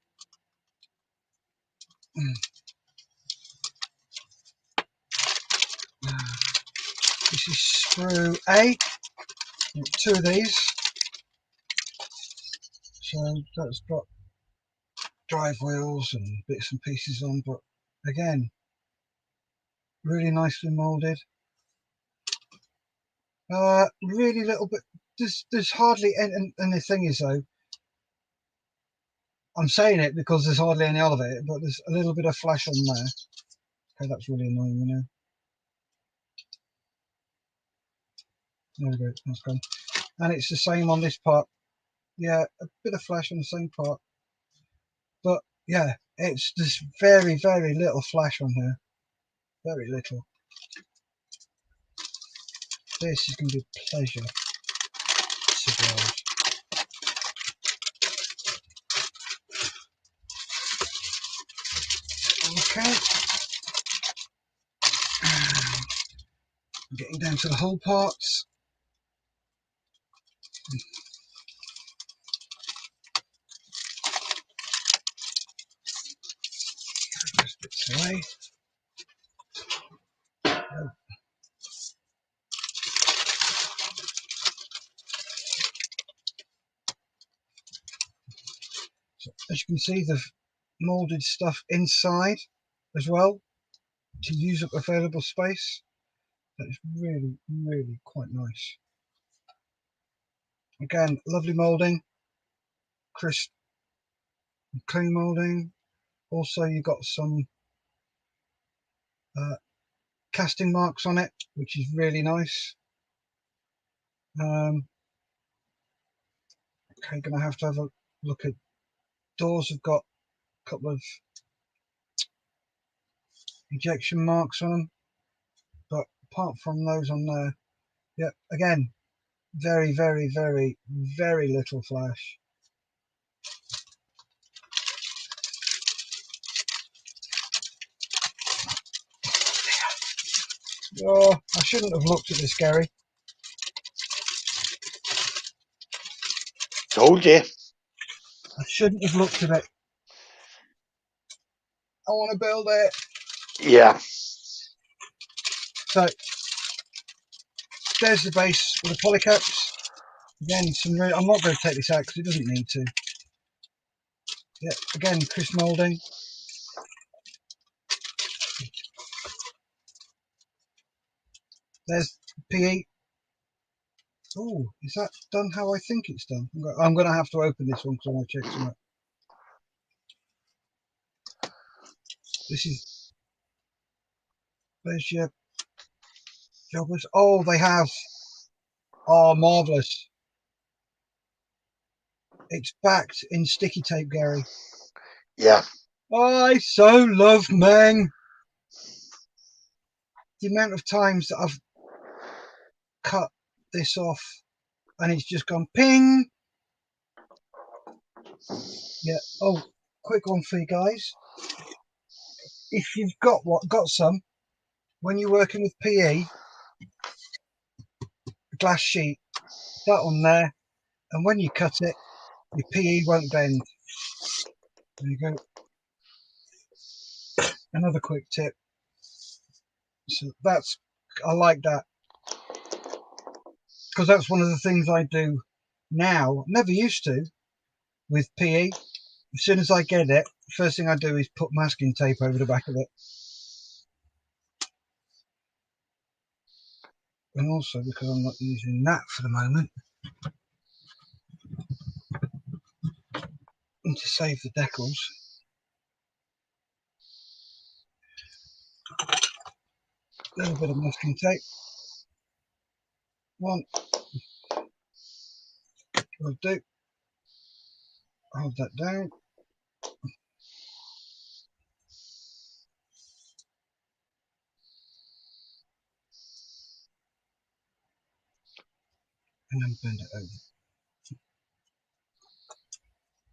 This is sprue A. Two of these. So that's got drive wheels and bits and pieces on, but again, really nicely moulded. Really little bit. There's hardly any. And the thing is though, I'm saying it because there's hardly any of it, but there's a little bit of flash on there. Okay, that's really annoying, you know. There we go, that's gone. And it's the same on this part. Yeah, a bit of flash on the same part. But yeah, it's just very little flash on here. Very little. This is going to be a pleasure to build. Okay. I'm getting down to the whole parts. Those bits away. Oh. So as you can see, they've moulded stuff inside as well to use up available space. That is really quite nice. Again, lovely moulding, crisp and clean moulding. Also, you've got some casting marks on it, which is really nice. Okay, gonna have to have a look at doors. Have got a couple of ejection marks on them, but apart from those on there, yeah, again, very little flash. Oh, I shouldn't have looked at this, Gary. Told you. I shouldn't have looked at it. I want to build it. Yeah. So there's the base with the polycaps. Again, I'm not going to take this out because it doesn't need to. Yeah, again, crisp moulding. There's PE. Oh, is that done how I think it's done? I'm going to have to open this one because I want to check something. This is. There's your jobbers. Oh, they have. Oh, marvellous. It's backed in sticky tape, Gary. Yeah. I so love Meng. The amount of times that I've cut this off and it's just gone ping. Yeah. Oh, quick one for you guys. If you've got some, when you're working with PE, glass sheet, that on there, and when you cut it, your PE won't bend. There you go. Another quick tip. So I like that because that's one of the things I do now. Never used to with PE. As soon as I get it, first thing I do is put masking tape over the back of it. And also because I'm not using that for the moment, And to save the decals, a little bit of masking tape. One will do. Hold that down. And then bend it over.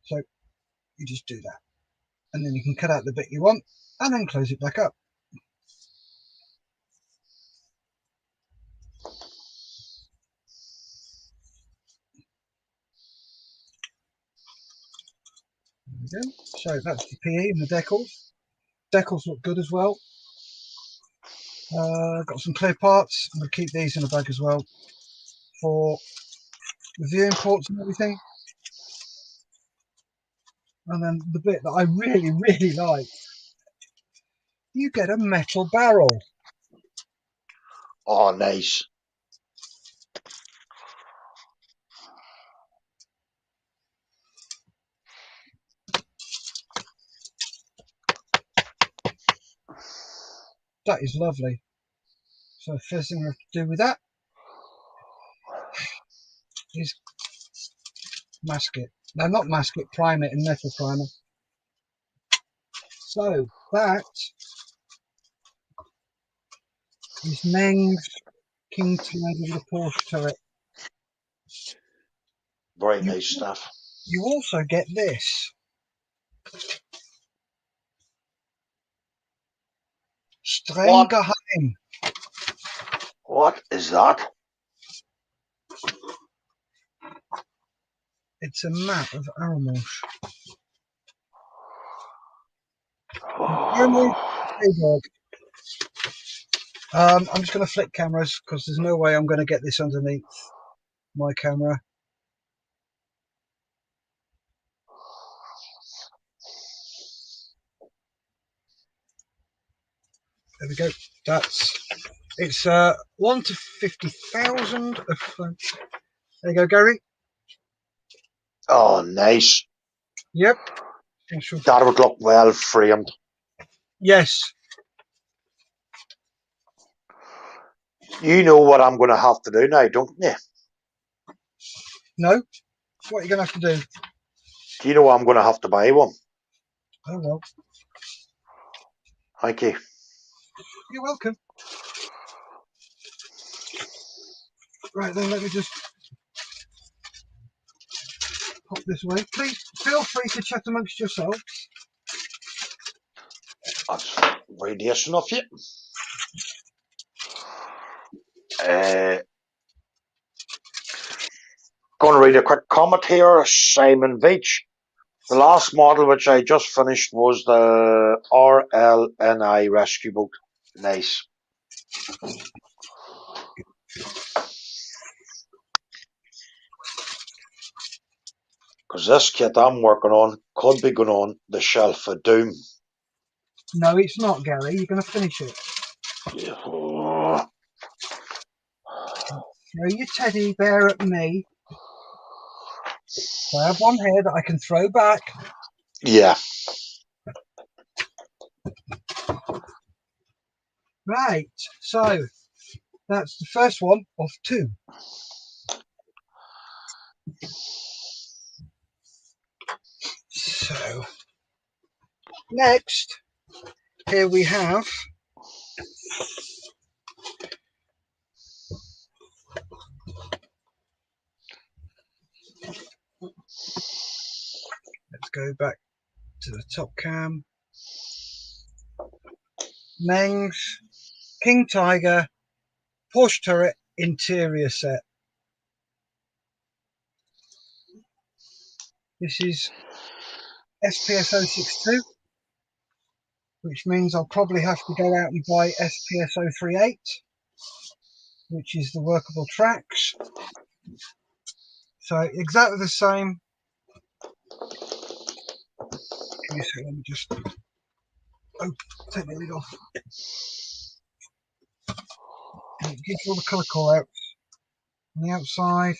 So you just do that. And then you can cut out the bit you want and then close it back up. There we go. So that's the PE and the decals. Decals look good as well. Got some clear parts. I'm going to keep these in a bag as well for the viewing ports and everything. And then the bit that I really, really like, you get a metal barrel. Oh, nice. That is lovely. So the first thing I have to do with that is mask it. No, not mask it, prime it in metal primer. So that is Meng's King Tiger with a Porsche turret. Very nice stuff. You also get this. Streng geheim. What is that? It's a map of Aramosh. I'm just going to flip cameras because there's no way I'm going to get this underneath my camera. There we go. It's 1 to 50,000. There you go, Gary. Oh, nice. Yep. That would look well framed. Yes. You know what I'm going to have to do now, don't you? No? What are you going to have to do? Do you know I'm going to have to buy one? Oh, well. Thank you. You're welcome. Right, then let me just pop this away. Please feel free to chat amongst yourselves. That's very decent of you. Going to read a quick comment here. Simon Veitch. The last model which I just finished was the RLNI rescue boat. Nice. Because this kit I'm working on could be going on the shelf of doom. No, it's not, Gary. You're going to finish it. Yeah. Throw your teddy bear at me. I have one here that I can throw back. Yeah. Right, so that's the first one of 2. So next, here we have let's go back to the top cam. Meng's King Tiger Porsche turret interior set. This is SPS 062, which means I'll probably have to go out and buy SPS 038, which is the workable tracks. So exactly the same. Let me just take the lid off. It gives all the colour call outs on the outside.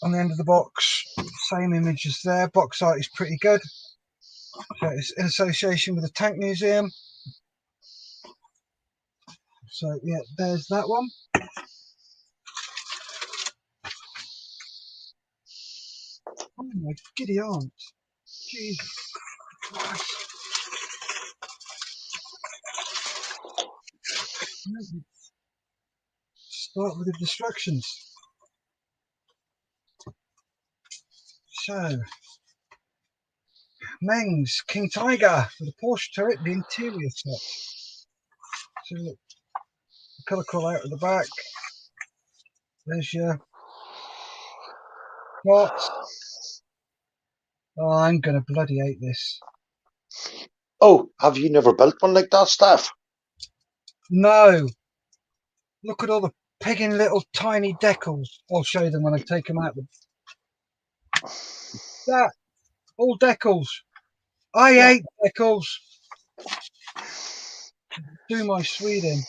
On the end of the box, same image as there. Box art is pretty good. So it's in association with the Tank Museum. So yeah, there's that one. Oh my giddy aunt. Jesus Christ. Start with the distractions. So, Mengs, King Tiger with a Porsche turret, the interior set. So look, the colour call out at the back. There's your parts. Oh, I'm gonna bloody hate this. Oh, have you never built one like that, Steph? No. Look at all the pegging little tiny decals. I'll show them when I take them out. That, all decals. I hate decals. Do my Sweden.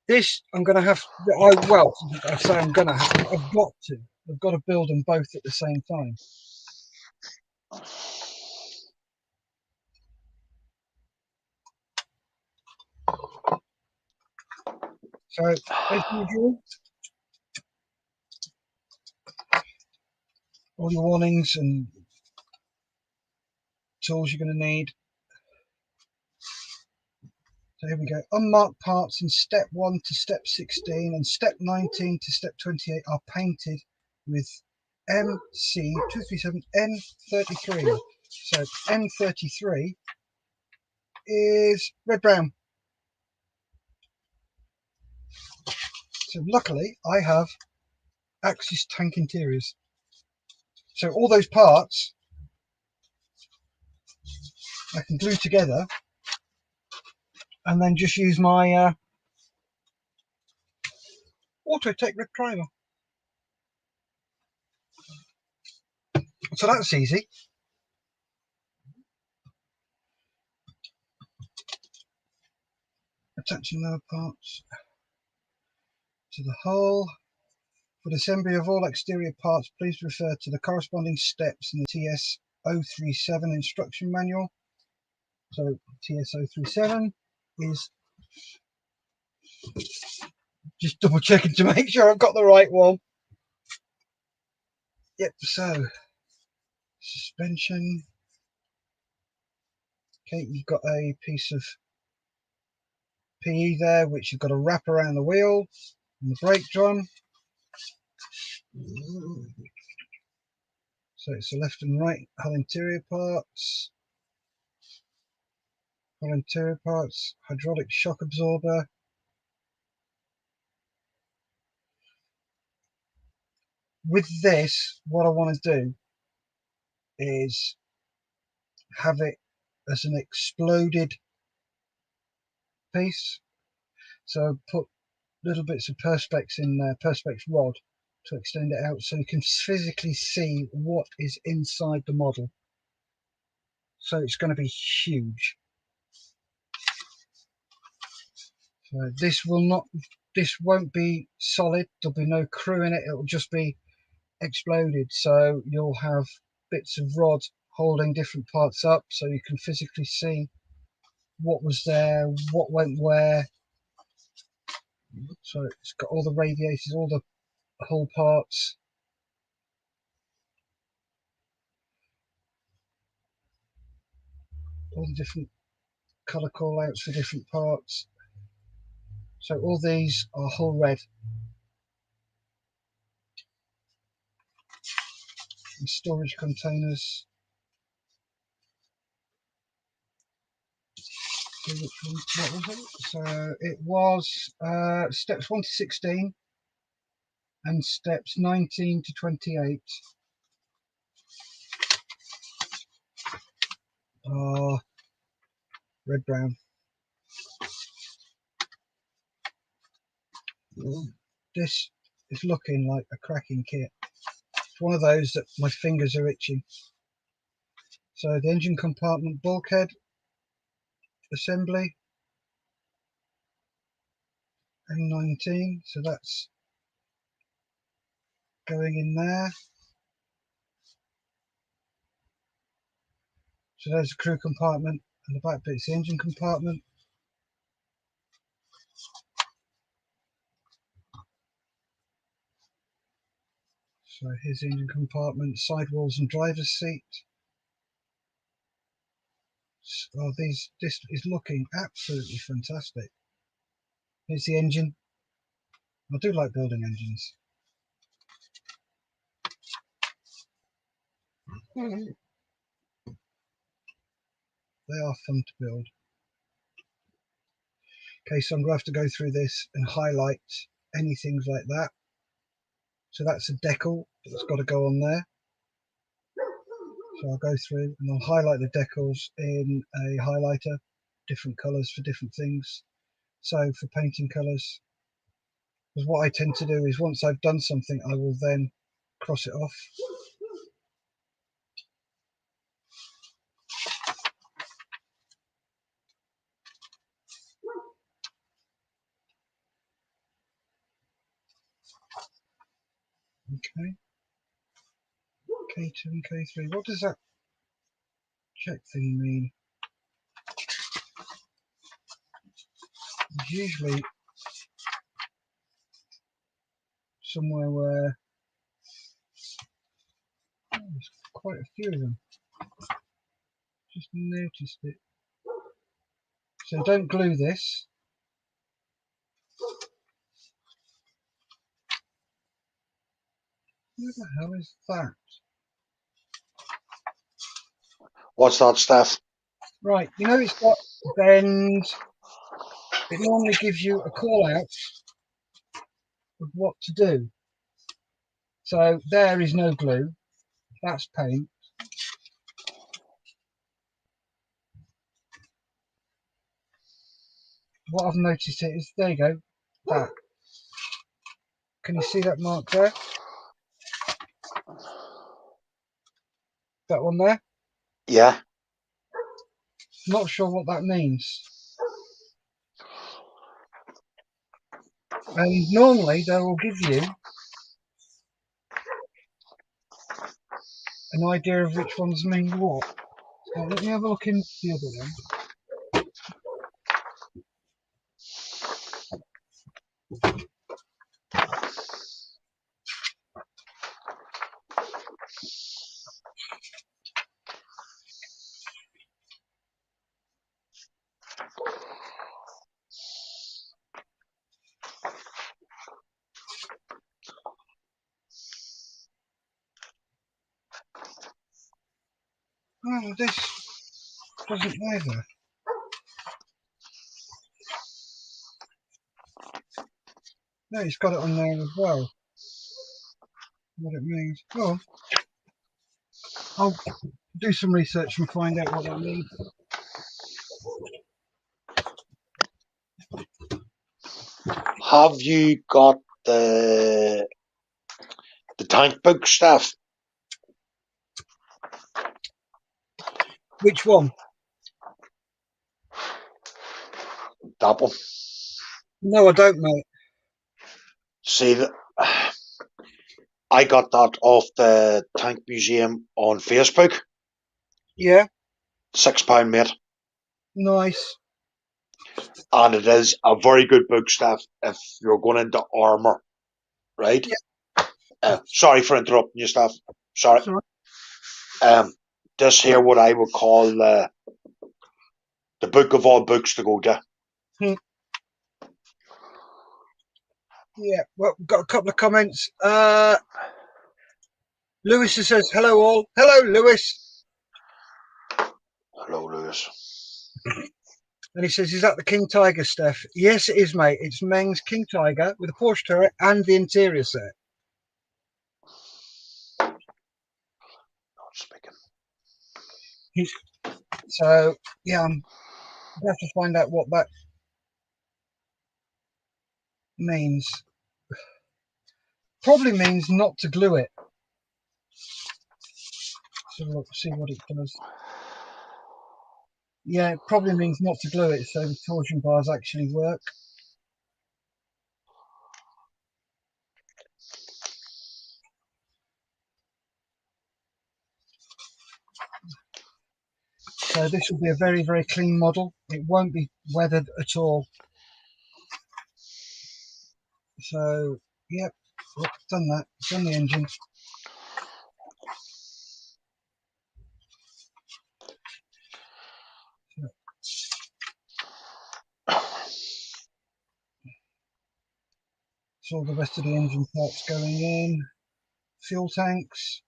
This, I'm going to have, I say I'm going to have, I've got to. I've got to build them both at the same time. So, as usual, all your warnings and tools you're going to need. So here we go. Unmarked parts in step 1 to step 16 and step 19 to step 28 are painted with MC237N33. So N33 is red brown. So luckily I have Axis Tank Interiors. So all those parts I can glue together and then just use my Autotech red primer. So that's easy. Attaching lower parts to the hull. For the assembly of all exterior parts, please refer to the corresponding steps in the TS037 instruction manual. So TS037 is just double checking to make sure I've got the right one. Yep, so suspension. Okay, you've got a piece of PE there, which you've got to wrap around the wheel and the brake drum. So it's the left and right hull interior parts. Hull interior parts, hydraulic shock absorber. With this, what I want to do is have it as an exploded piece. So put little bits of perspex in there, perspex rod to extend it out so you can physically see what is inside the model. So it's going to be huge. So this won't be solid. There'll be no crew in it. It'll just be exploded. So you'll have bits of rod holding different parts up so you can physically see what was there, what went where. So it's got all the radiators, all the hull parts. All the different colour call outs for different parts. So all these are hull red. And storage containers. So which one, what was it? So it was steps 1 to 16 and steps 19 to 28 are red brown. This is looking like a cracking kit. It's one of those that my fingers are itching. So the engine compartment bulkhead assembly, N19, so that's going in there. So there's the crew compartment, and the back bit's the engine compartment. So here's the engine compartment, sidewalls and driver's seat. Oh, this is looking absolutely fantastic. Here's the engine. I do like building engines. They are fun to build. Okay, so I'm going to have to go through this and highlight any things like that. So that's a decal that's got to go on there. So I'll go through and I'll highlight the decals in a highlighter, different colours for different things. So for painting colours, because what I tend to do is once I've done something, I will then cross it off. Okay. K2 and K3. What does that check thing mean? It's usually somewhere where there's quite a few of them. Just noticed it. So don't glue this. Where the hell is that? What's that, Steph? Right, you know it's got bend. It normally gives you a call out of what to do. So there is no glue. That's paint. What I've noticed here is, there you go, that. Can you see that mark there? That one there? Yeah. Not sure what that means. And normally they will give you an idea of which ones mean what. So let me have a look in the other one. Oh, this doesn't either. No, it's got it on there as well. What it means. Oh, I'll do some research and find out what that means. Have you got the tank book, Steph? Which one? That one. No, I don't, mate. See that? I got that off the Tank Museum on Facebook. Yeah. £6, mate. Nice. And it is a very good book, Steph, if you're going into armour, right? Yeah. Sorry for interrupting you, Steph. Sorry. Right. This here, what I would call the book of all books to go to. Yeah, well, we've got a couple of comments. Lewis says, hello all. Hello, Lewis. Hello, Lewis. And he says, is that the King Tiger, Steph? Yes, it is, mate. It's Meng's King Tiger with a Porsche turret and the interior set. Not speaking. So, yeah, I'm going to have to find out what that means. Probably means not to glue it. So look, see what it does. Yeah, it probably means not to glue it so the torsion bars actually work. So this will be a very, very clean model. It won't be weathered at all. So, yep, done that. Done the engine. So all the rest of the engine parts going in. Fuel tanks,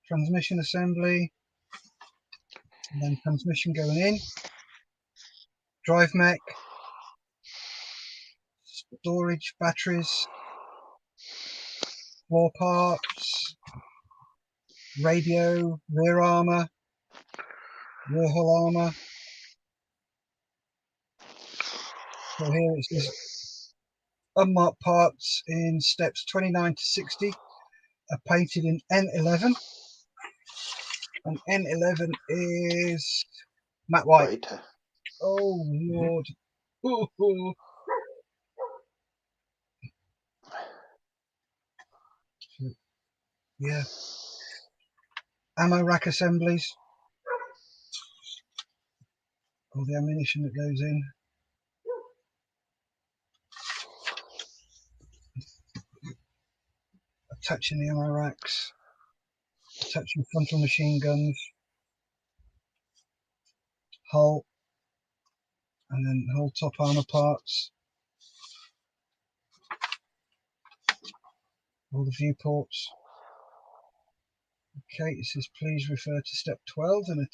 transmission assembly, and then transmission going in. Drive mech, storage, batteries, floor parts, radio, rear armour, rear hull armour. So here it says unmarked parts in steps 29 to 60 are painted in N11, and N11 is matte white. Oh Lord. Ooh. Yeah. Ammo rack assemblies. All the ammunition that goes in. Attaching the ammo racks. Attaching frontal machine guns. Hull. And then whole top armor parts. All the viewports. Okay, it says please refer to step 12 in a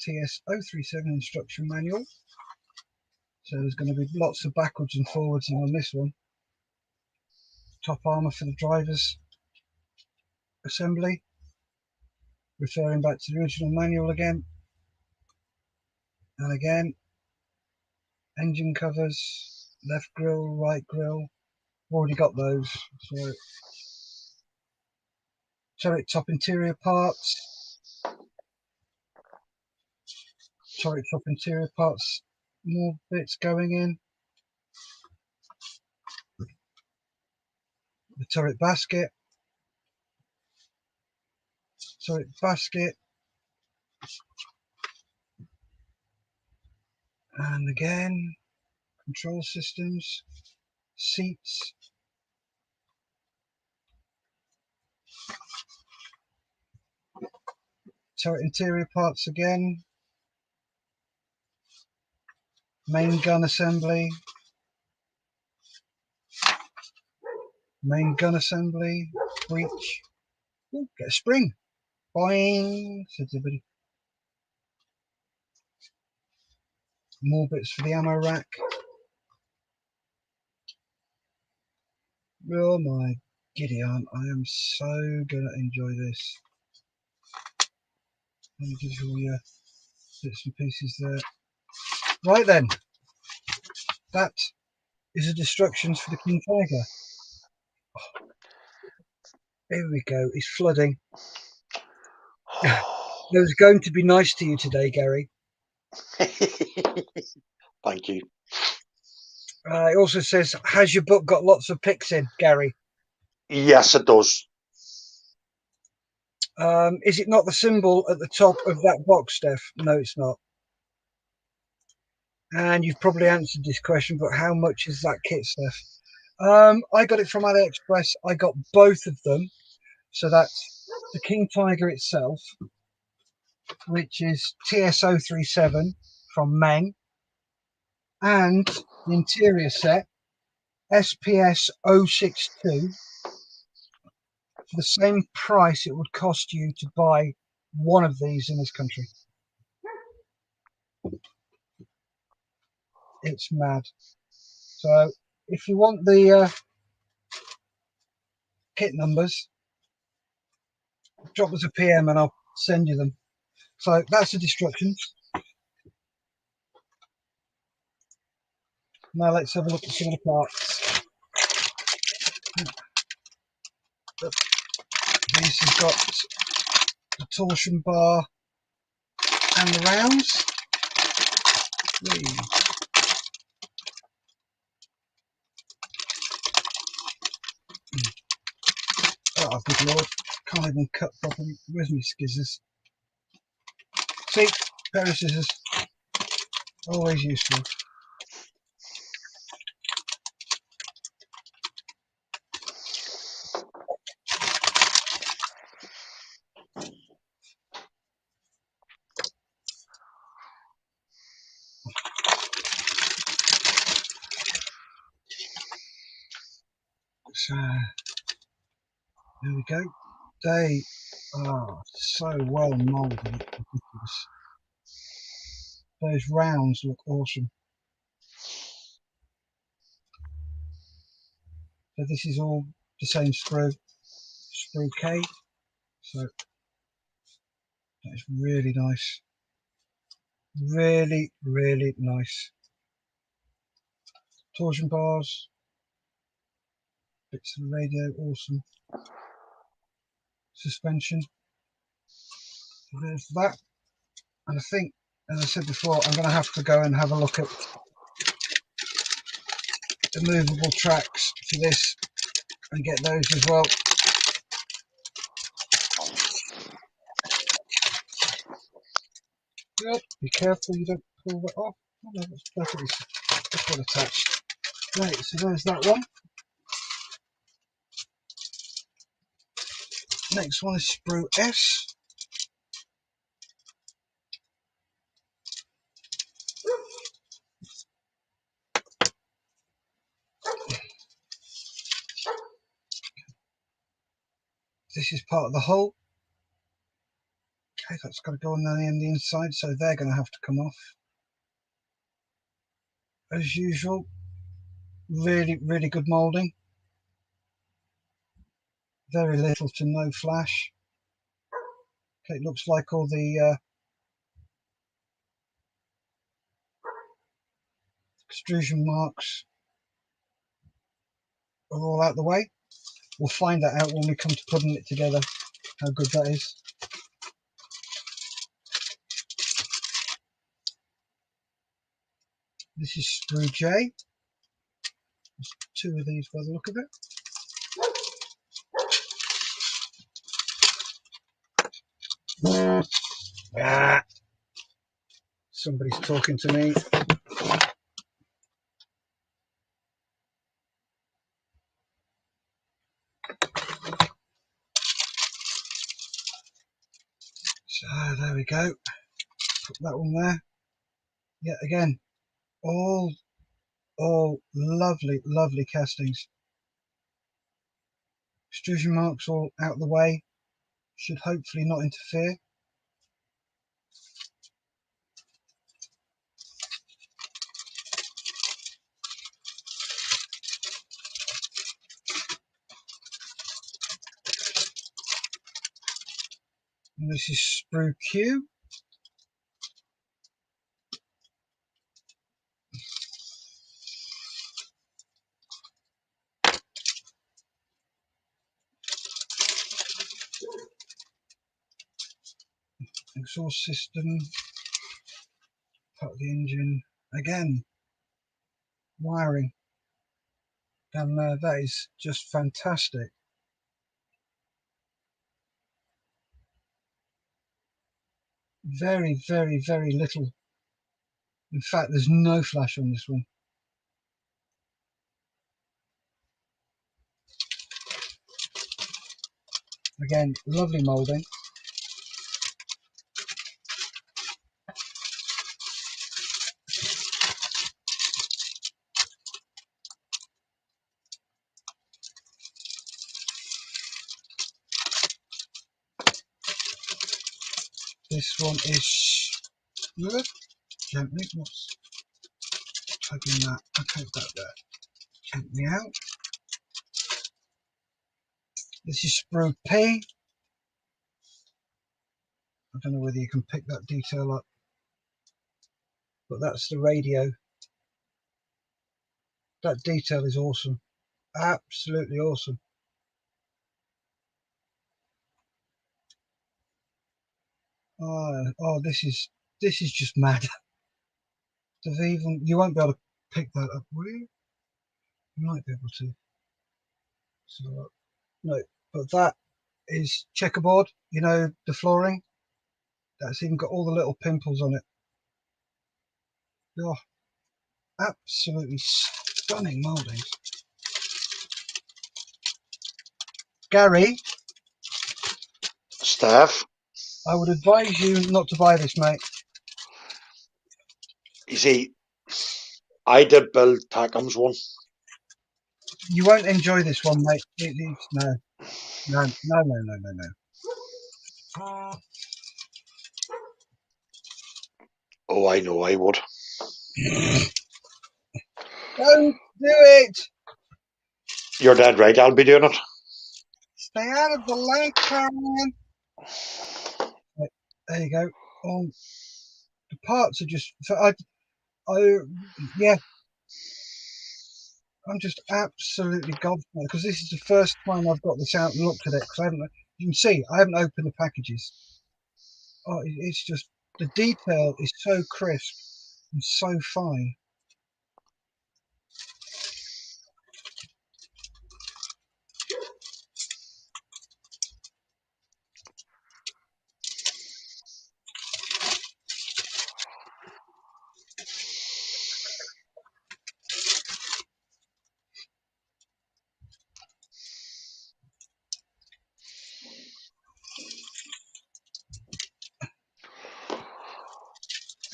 TS037 instruction manual. So there's going to be lots of backwards and forwards on this one. Top armour for the driver's assembly. Referring back to the original manual again. And again. Engine covers. Left grille, right grille. Already got those. So turret top interior parts. Turret top interior parts. More bits going in. The turret basket. Turret basket. And again, control systems, seats, turret interior parts again, main gun assembly, breech. Ooh, get a spring. Boing, said somebody. More bits for the ammo rack. Oh my giddy aunt, I am so gonna enjoy this. Let me give you all your bits and pieces there. Right then, that is the destructions for the King Tiger. Oh, here we go, it's flooding. I was going to be nice to you today, Gary. Thank you. It also says, has your book got lots of pics in, Gary? Yes, it does. Is it not the symbol at the top of that box, Steph? No, it's not. And you've probably answered this question, but how much is that kit, Steph? I got it from AliExpress. I got both of them. So that's the King Tiger itself, which is TS037 from Meng, and the interior set, SPS 062, for the same price it would cost you to buy one of these in this country. It's mad. So if you want the kit numbers, drop us a PM and I'll send you them. So that's the destructions. Now let's have a look at some of the parts. This has got the torsion bar and the rounds. Oh, good lord. Can't even cut properly. Where's my scissors? See, pair of scissors. Always useful. So there we go. They are so well molded. Those rounds look awesome. So this is all the same sprue K. So that's really nice. Really, really nice. Torsion bars, bits of the radio, awesome. Suspension. So there's that. And I think, as I said before, I'm going to have to go and have a look at the movable tracks for this and get those as well. Yep, be careful you don't pull that off. Oh no, that's perfectly well attached. Right, so there's that one. Next one is sprue S. This is part of the hull. Okay, that's got to go on the inside, so they're going to have to come off. As usual, really, really good moulding. Very little to no flash. Okay, it looks like all the extrusion marks are all out the way. We'll find that out when we come to putting it together, how good that is. This is sprue J. There's two of these by the look of it. Ah, somebody's talking to me. So there we go. Put that one there. Yet again, all lovely, lovely castings. Extrusion marks all out the way. Should hopefully not interfere. And this is sprue Q. Exhaust system, part of the engine. Again, wiring. And that is just fantastic. Very, very, very little. In fact, there's no flash on this one. Again, lovely moulding. This one is good. Gently, what's tugging that? I'll take that there. Gently out. This is sprue P. I don't know whether you can pick that detail up, but that's the radio. That detail is awesome. Absolutely awesome. Oh, this is just mad. You won't be able to pick that up, will you? You might be able to. So, no, but that is checkerboard. You know, the flooring. That's even got all the little pimples on it. Oh, absolutely stunning mouldings. Gary, Steph, I would advise you not to buy this, mate. you see, I did build Tackham's one. You won't enjoy this one, mate. No. Oh, I know I would. Don't do it. You're dead right, I'll be doing it. Stay out of the light, man. Right, there you go. Oh, the parts are just. Yeah. I'm just absolutely gobsmacked because this is the first time I've got this out and looked at it. Because I haven't. You can see I haven't opened the packages. Oh, it's just the detail is so crisp and so fine.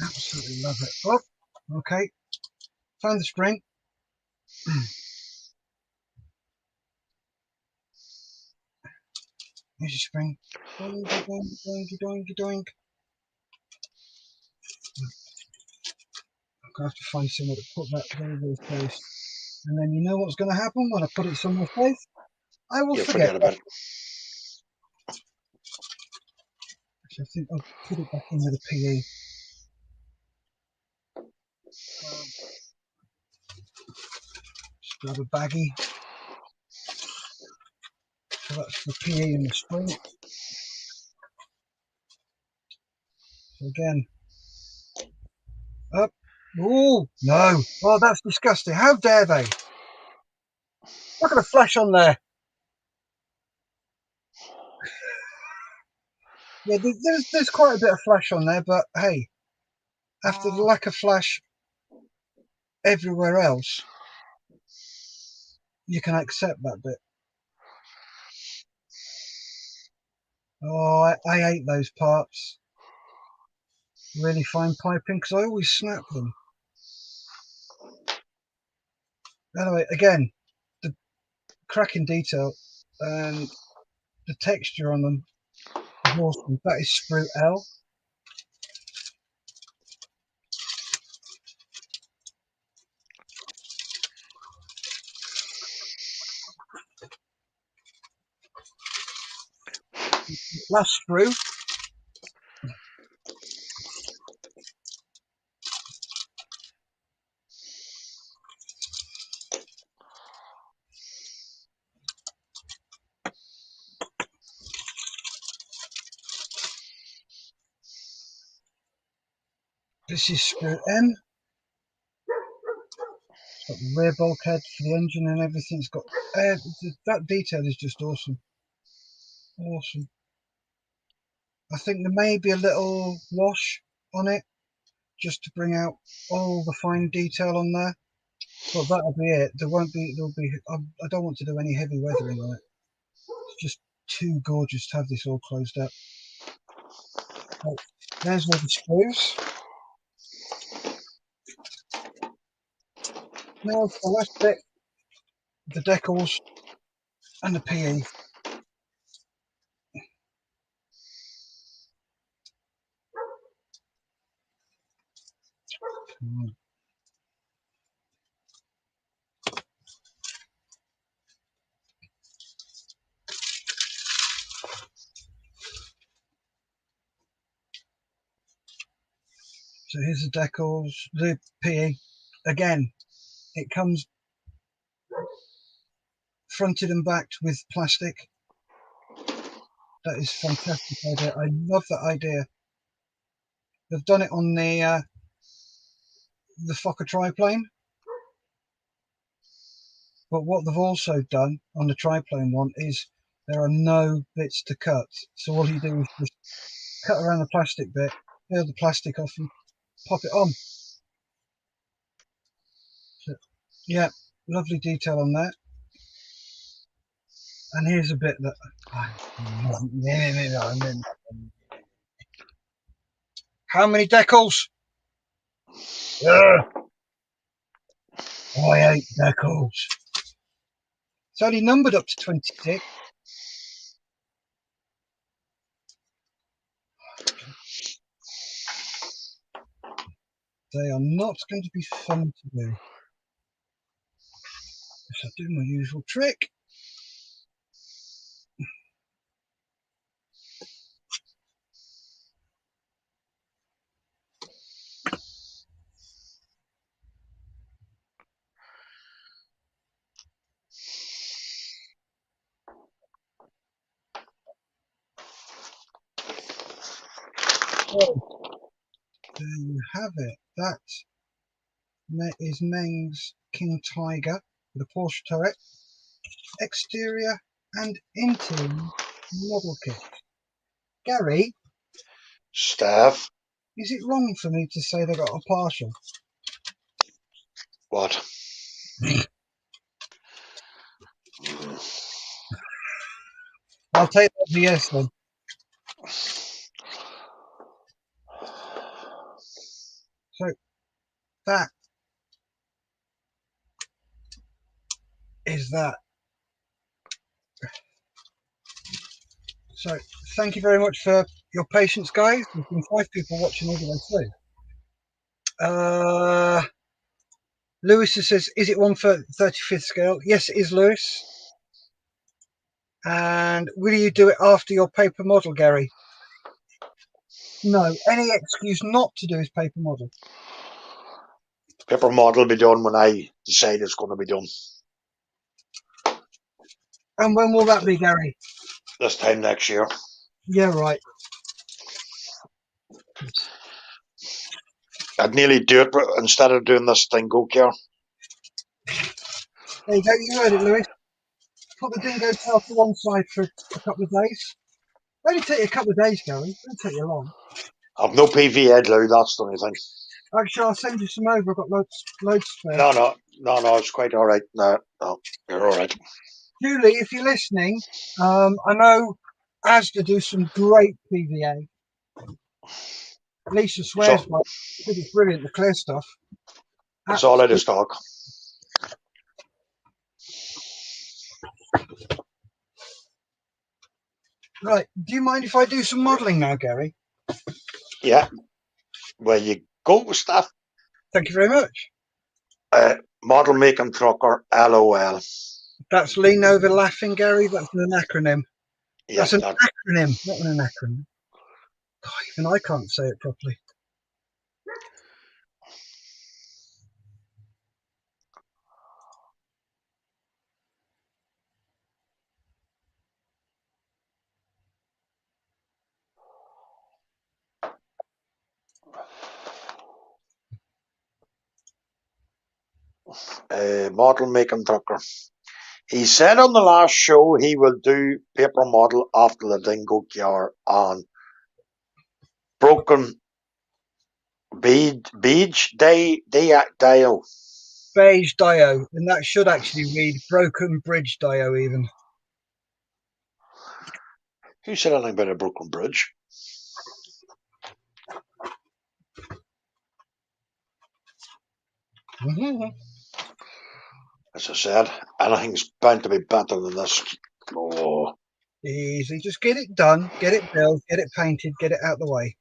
Absolutely love it. Oh, okay. Found the spring. Here's your spring. Doink, doink, doink, doink, doink. I'm going to have to find somewhere to put that very, very safe. And then you know what's going to happen when I put it somewhere safe? I will You'll forget forget that. about it. Actually, I think I'll put it back in with a PE. Just grab a baggie. So that's the PE and the spring. So again, up. Oh, no. Oh, that's disgusting. How dare they? Look at the flash on there. Yeah, there's quite a bit of flash on there, but hey, after the lack of flash everywhere else, you can accept that bit. Oh, I hate those parts. Really fine piping because I always snap them. Anyway, again, the cracking detail and the texture on them is awesome. That is sprue L. Last sprue. This is sprue N. It's got the rear bulkhead for the engine and everything. It's got that detail is just awesome. Awesome. I think there may be a little wash on it just to bring out all the fine detail on there, but that'll be it. There'll be. I don't want to do any heavy weathering on it. It's just too gorgeous to have this all closed up. Right, there's all the screws. Now for the last bit, the decals and the PE. So here's the decals, the PE. Again, it comes fronted and backed with plastic. That is fantastic idea. I love that idea. They've done it on the Fokker triplane, but what they've also done on the triplane one is there are no bits to cut. So all you do is just cut around the plastic bit, peel the plastic off and pop it on. Yeah, lovely detail on that. And here's a bit that how many decals? I hate decals. It's only numbered up to 26. They are not going to be fun to do. So I do my usual trick. So there you have it. That is Meng's King Tiger with a Porsche turret, exterior and interior model kit. Gary, Staff. is it wrong for me to say they got a partial? What? I'll take that as a yes then. So that is that. So thank you very much for your patience, guys. There's been 5 people watching all the way through. Lewis says, is it one for 35th scale? Yes, it is, Lewis. And will you do it after your paper model, Gary? No, any excuse not to do his paper model. Paper model will be done when I decide it's going to be done. And when will that be, Gary? This time next year. Yeah, right. I'd nearly do it instead of doing this dingo gear. There you go. You heard it, Lewis. Put the dingo tail to one side for a couple of days. Only take you a couple of days, Gary. It won't take you long. I've no PVA glue, that's the only thing. Actually, I'll send you some over. I've got loads spare. No, it's quite all right. No, you're all right. Julie, if you're listening, I know Asda do some great PVA. Lisa swears by it. It's brilliant, the clear stuff. It's all out of stock. Right, do you mind if I do some modelling now, Gary? Yeah. Well, you go with stuff. Thank you very much. Model making trucker, LOL. That's lean over laughing, Gary. That's an acronym. Yeah, That's an acronym, not an acronym. Oh, even I can't say it properly. Model making trucker. He said on the last show he will do paper model after the dingo gear on broken beige dial. Beige dio, and that should actually read broken bridge dio even. Who said anything about a broken bridge? As I said, anything's bound to be better than this. Oh. Easy, just get it done, get it built, get it painted, get it out the way.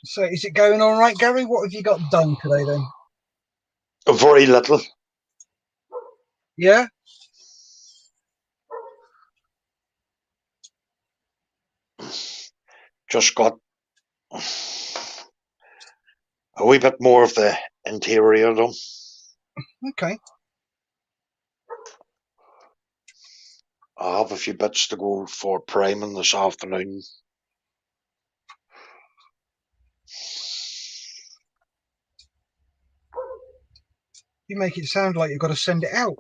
So is it going all right, Gary? What have you got done today then? Very little. Yeah? Just got a wee bit more of the interior of them. Okay. I have a few bits to go for priming this afternoon. You make it sound like you've got to send it out.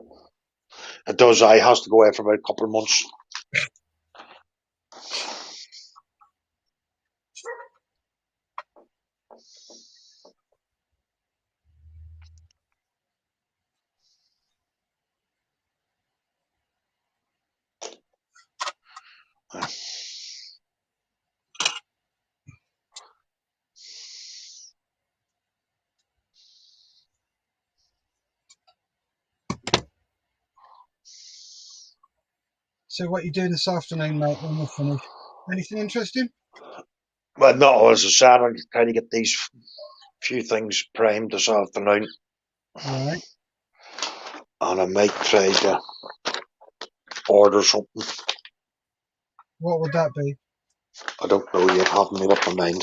It does. I has to go out for about a couple of months. So what are you doing this afternoon, mate, when we're finished? Anything interesting? But no, as I said, I'm trying to get these few things primed this afternoon. Right. And I might try to order something. What would that be? I don't know yet, haven't made up my mind.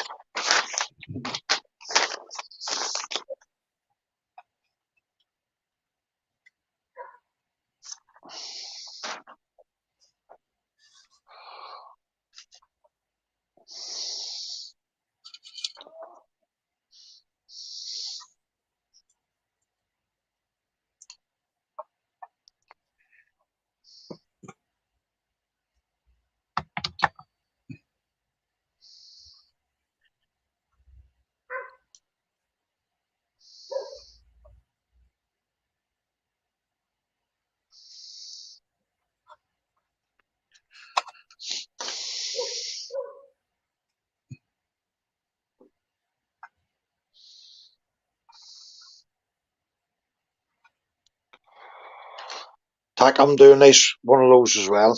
Tack, I'm doing this, one of those as well.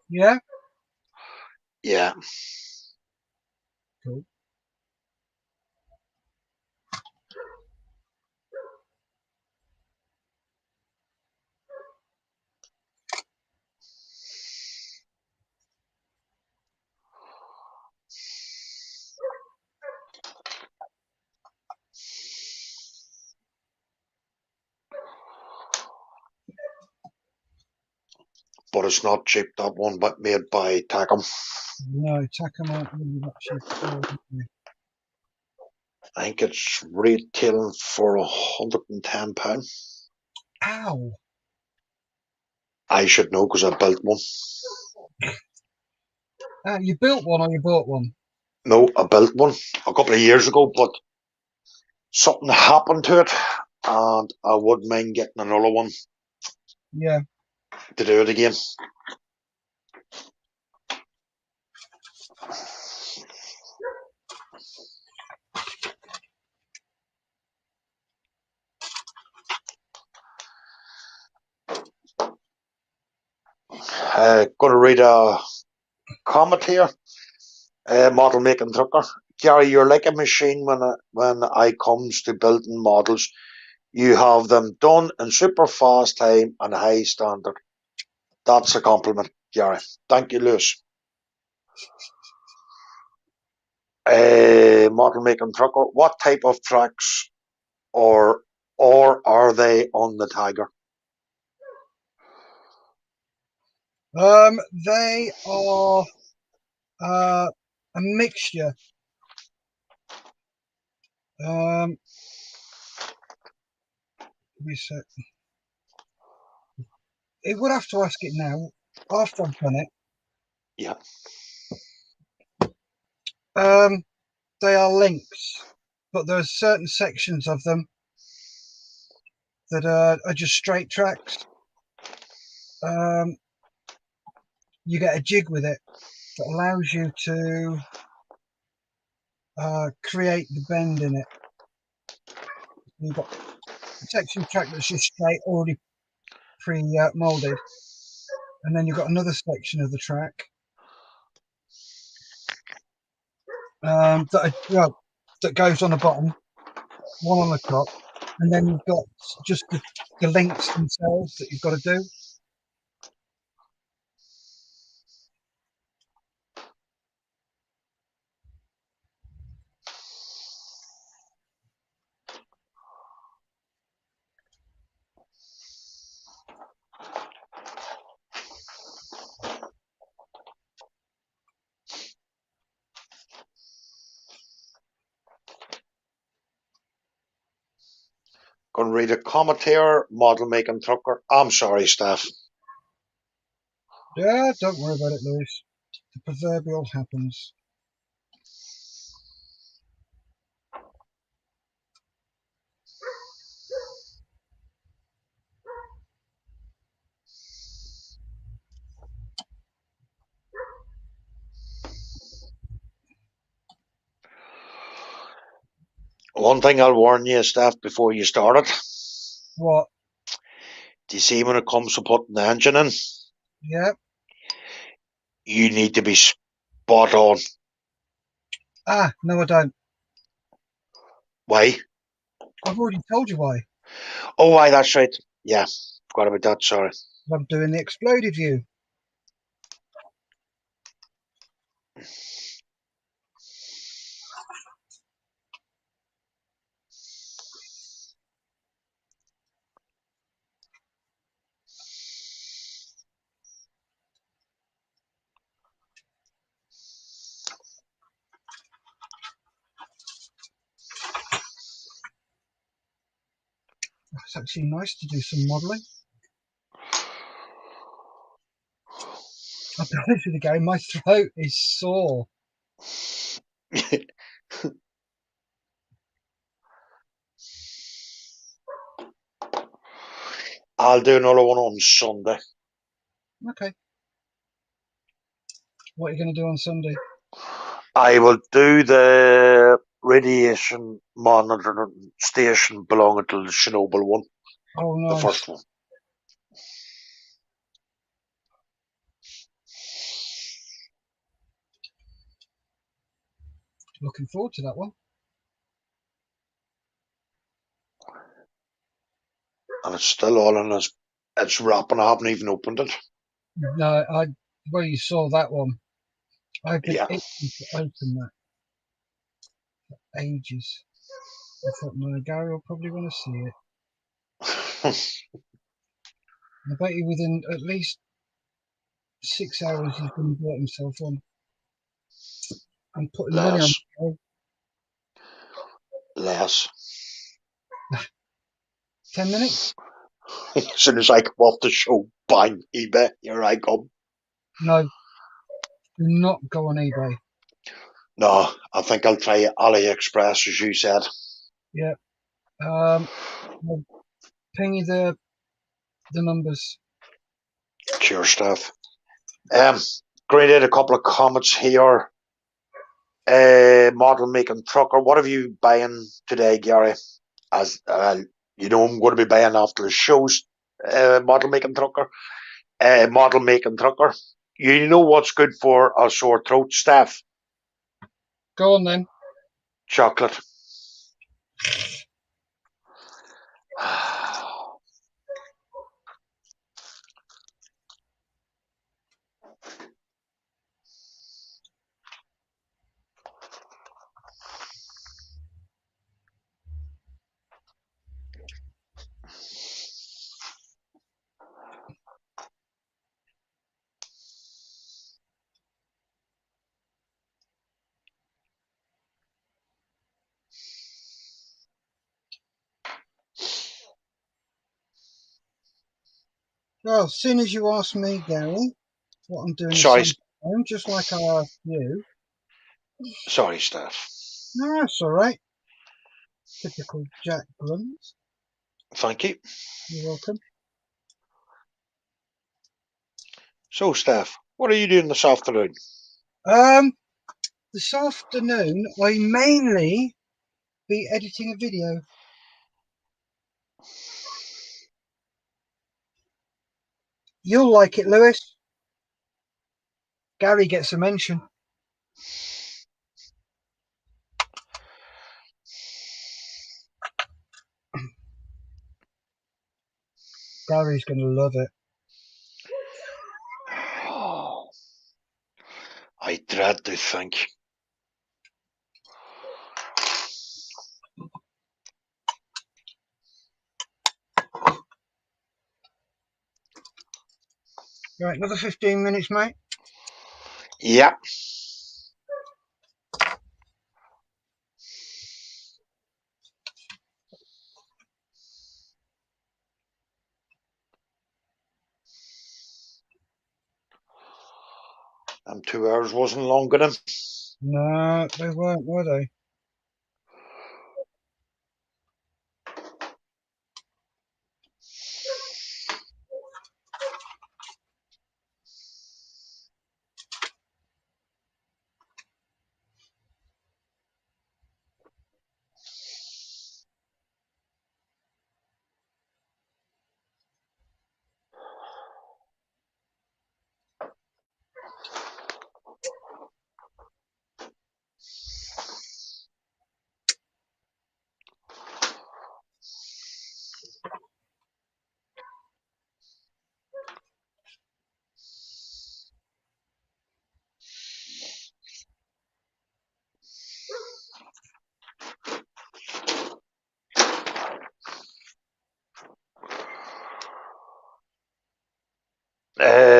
Yeah? Yeah. Cool. But it's not cheap, that one, but made by Tackham. No, Tackham aren't really that cheap at all. I think it's retailing for £110. Ow! I should know because I built one. You built one or you bought one? No, I built one a couple of years ago, but something happened to it, and I wouldn't mind getting another one. Yeah. To do it again. Going to read a comment here. Model making trucker. Gary, you're like a machine when I comes to building models. You have them done in super fast time and high standard. That's a compliment, Gary. Thank you, Lewis. Model making trucker. What type of tracks or are they on the Tiger? They are a mixture. Give me a sec. It would have to ask it now after I've done it. Yeah. They are links, but there are certain sections of them that are just straight tracks. You get a jig with it that allows you to create the bend in it. You've got a section track that's just straight, already pre-molded, and then you've got another section of the track that goes on the bottom, one on the top, and then you've got just the links themselves that you've got to do. Going to read a comment here. Model making trucker. I'm sorry, Steph. Yeah, don't worry about it, Lewis. The proverbial happens. One thing I'll warn you, Steph, before you start it. What? Do you see when it comes to putting the engine in? Yeah. You need to be spot on. Ah, no, I don't. Why? I've already told you why. Oh, why, that's right. Yeah, forgot about that, sorry. I'm doing the exploded view. It's actually nice to do some modelling. I'll be honest with you, Gary, my throat is sore. I'll do another one on Sunday. Okay. What are you going to do on Sunday? I will do the radiation monitoring station belonging to the Chernobyl one. Oh, nice. The first one. Looking forward to that one. And it's still all in its wrapping. I haven't even opened it. No, well, you saw that one. I've been itching to open that for ages. I thought, no, Gary will probably want to see it. I bet you within at least 6 hours he's going to brought himself on. I'm putting money on it. Less. 10 minutes? As soon as I come off the show, bang, eBay, here I come. No, do not go on eBay. No, I think I'll try AliExpress, as you said. Yeah. I'll ping you the numbers. Cheers, Steph. Graded a couple of comments here. Model making trucker. What have you buying today, Gary? As you know, I'm going to be buying after the shows. Model making trucker. Model making trucker. You know what's good for a sore throat, Steph? Go on then. Chocolate. Well, as soon as you ask me, Gary, what I'm doing Sorry. this time, just like I asked you. Sorry, Steph. No, that's all right. Typical Jack Grunt. Thank you. You're welcome. So, Steph, what are you doing this afternoon? This afternoon, I mainly be editing a video. You'll like it, Lewis. Gary gets a mention. Gary's going to love it. Oh, I dread to think. Right, another 15 minutes, mate. Yeah. Them 2 hours wasn't long enough. No, they weren't, were they?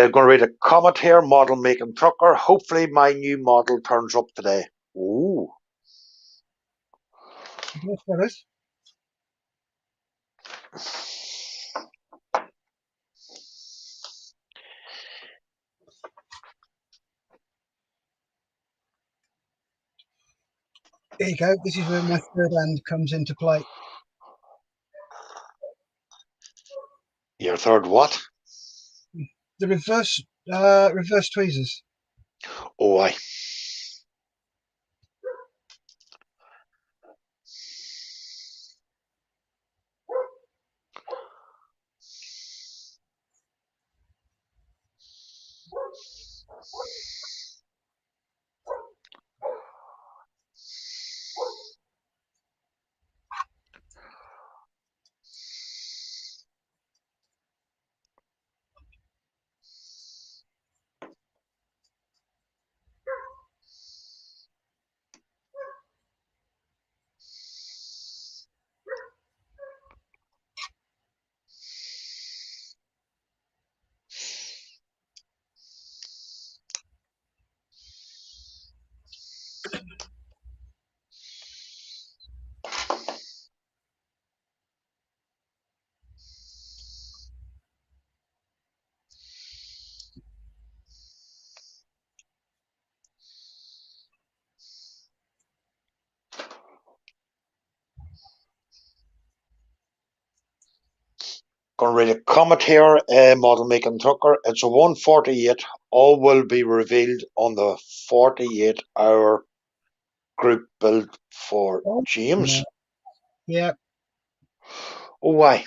Going to read a comment here. Model making trucker. Hopefully my new model turns up today. Ooh. Yes, fellas. Here you go. This is where my third hand comes into play. Your third what? The reverse tweezers. Oh, aye. Going to read a comment here. Model making trucker. It's a 148. All will be revealed on the 48-hour group build for Oh, James. no. Yeah. Oh, why?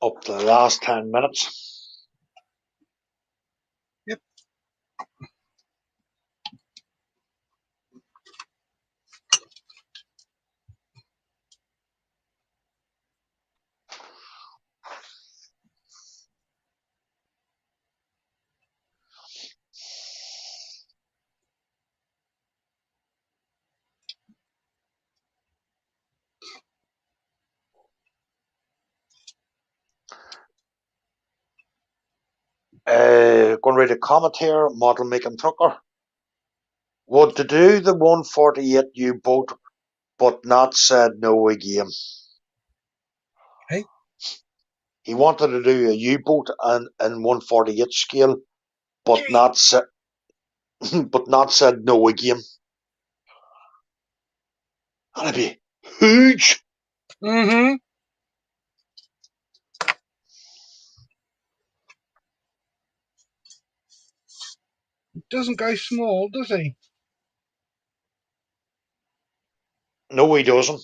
up to the last 10 minutes. Yep. Going to read a comment here. Model making trucker. Would to do the 148 U-boat, but not said no again. Hey? He wanted to do a U-boat in 148 scale, but not said no again. That'd be huge. Mm-hmm. Doesn't go small, does he? No, he doesn't.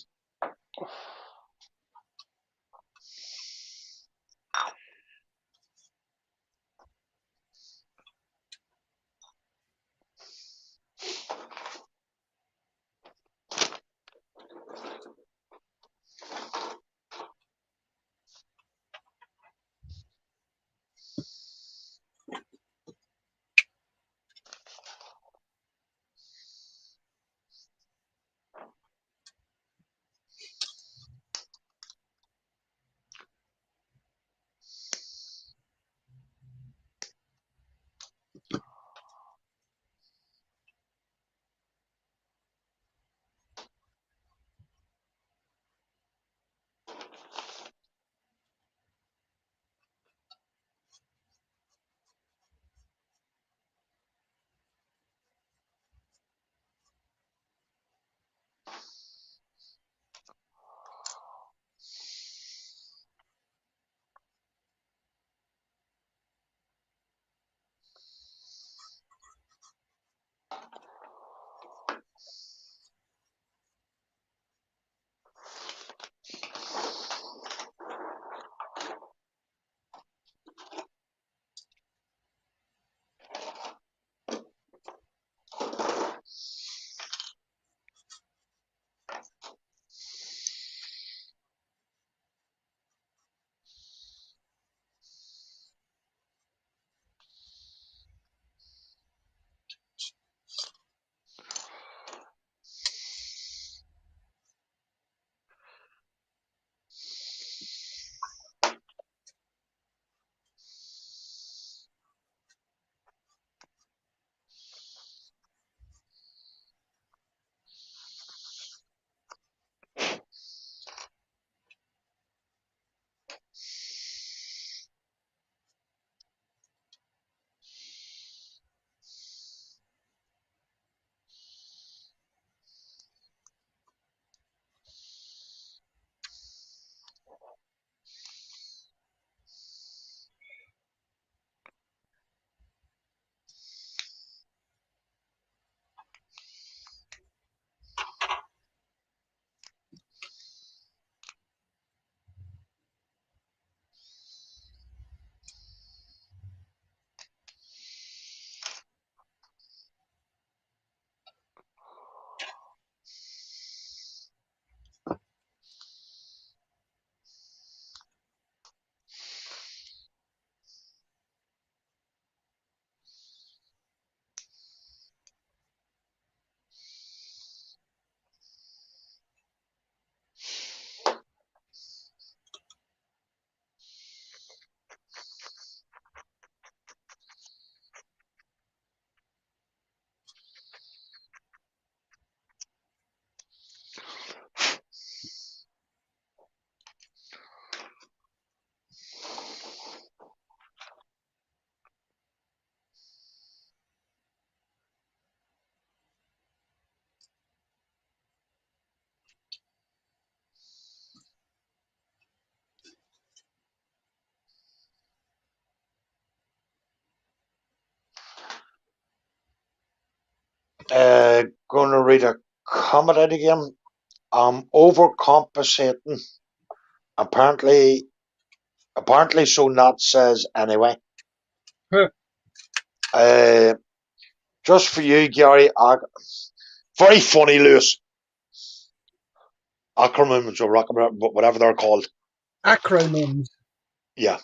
Going to read a comment out again. I'm overcompensating. Apparently, Apparently, so Nat says anyway. Huh. Just for you, Gary. Very funny, Lewis. Acronyms or whatever they're called. Acronyms. Yeah.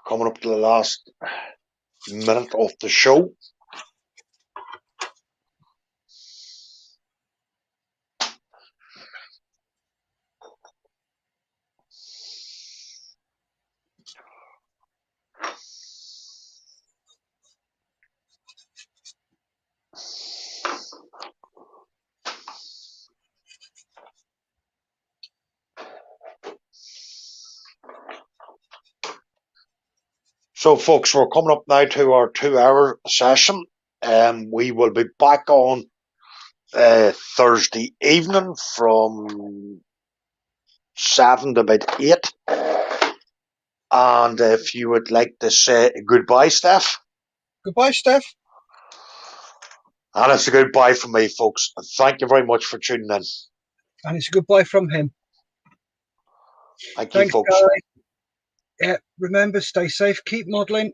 Coming up to the last minute of the show. So, folks, we're coming up now to our 2-hour session. We will be back on Thursday evening from 7 to about 8. And if you would like to say goodbye, Steph. Goodbye, Steph. And it's a goodbye from me, folks. And thank you very much for tuning in. And it's a goodbye from him. Thank you, folks. Guys. Yeah, remember, stay safe, keep modelling.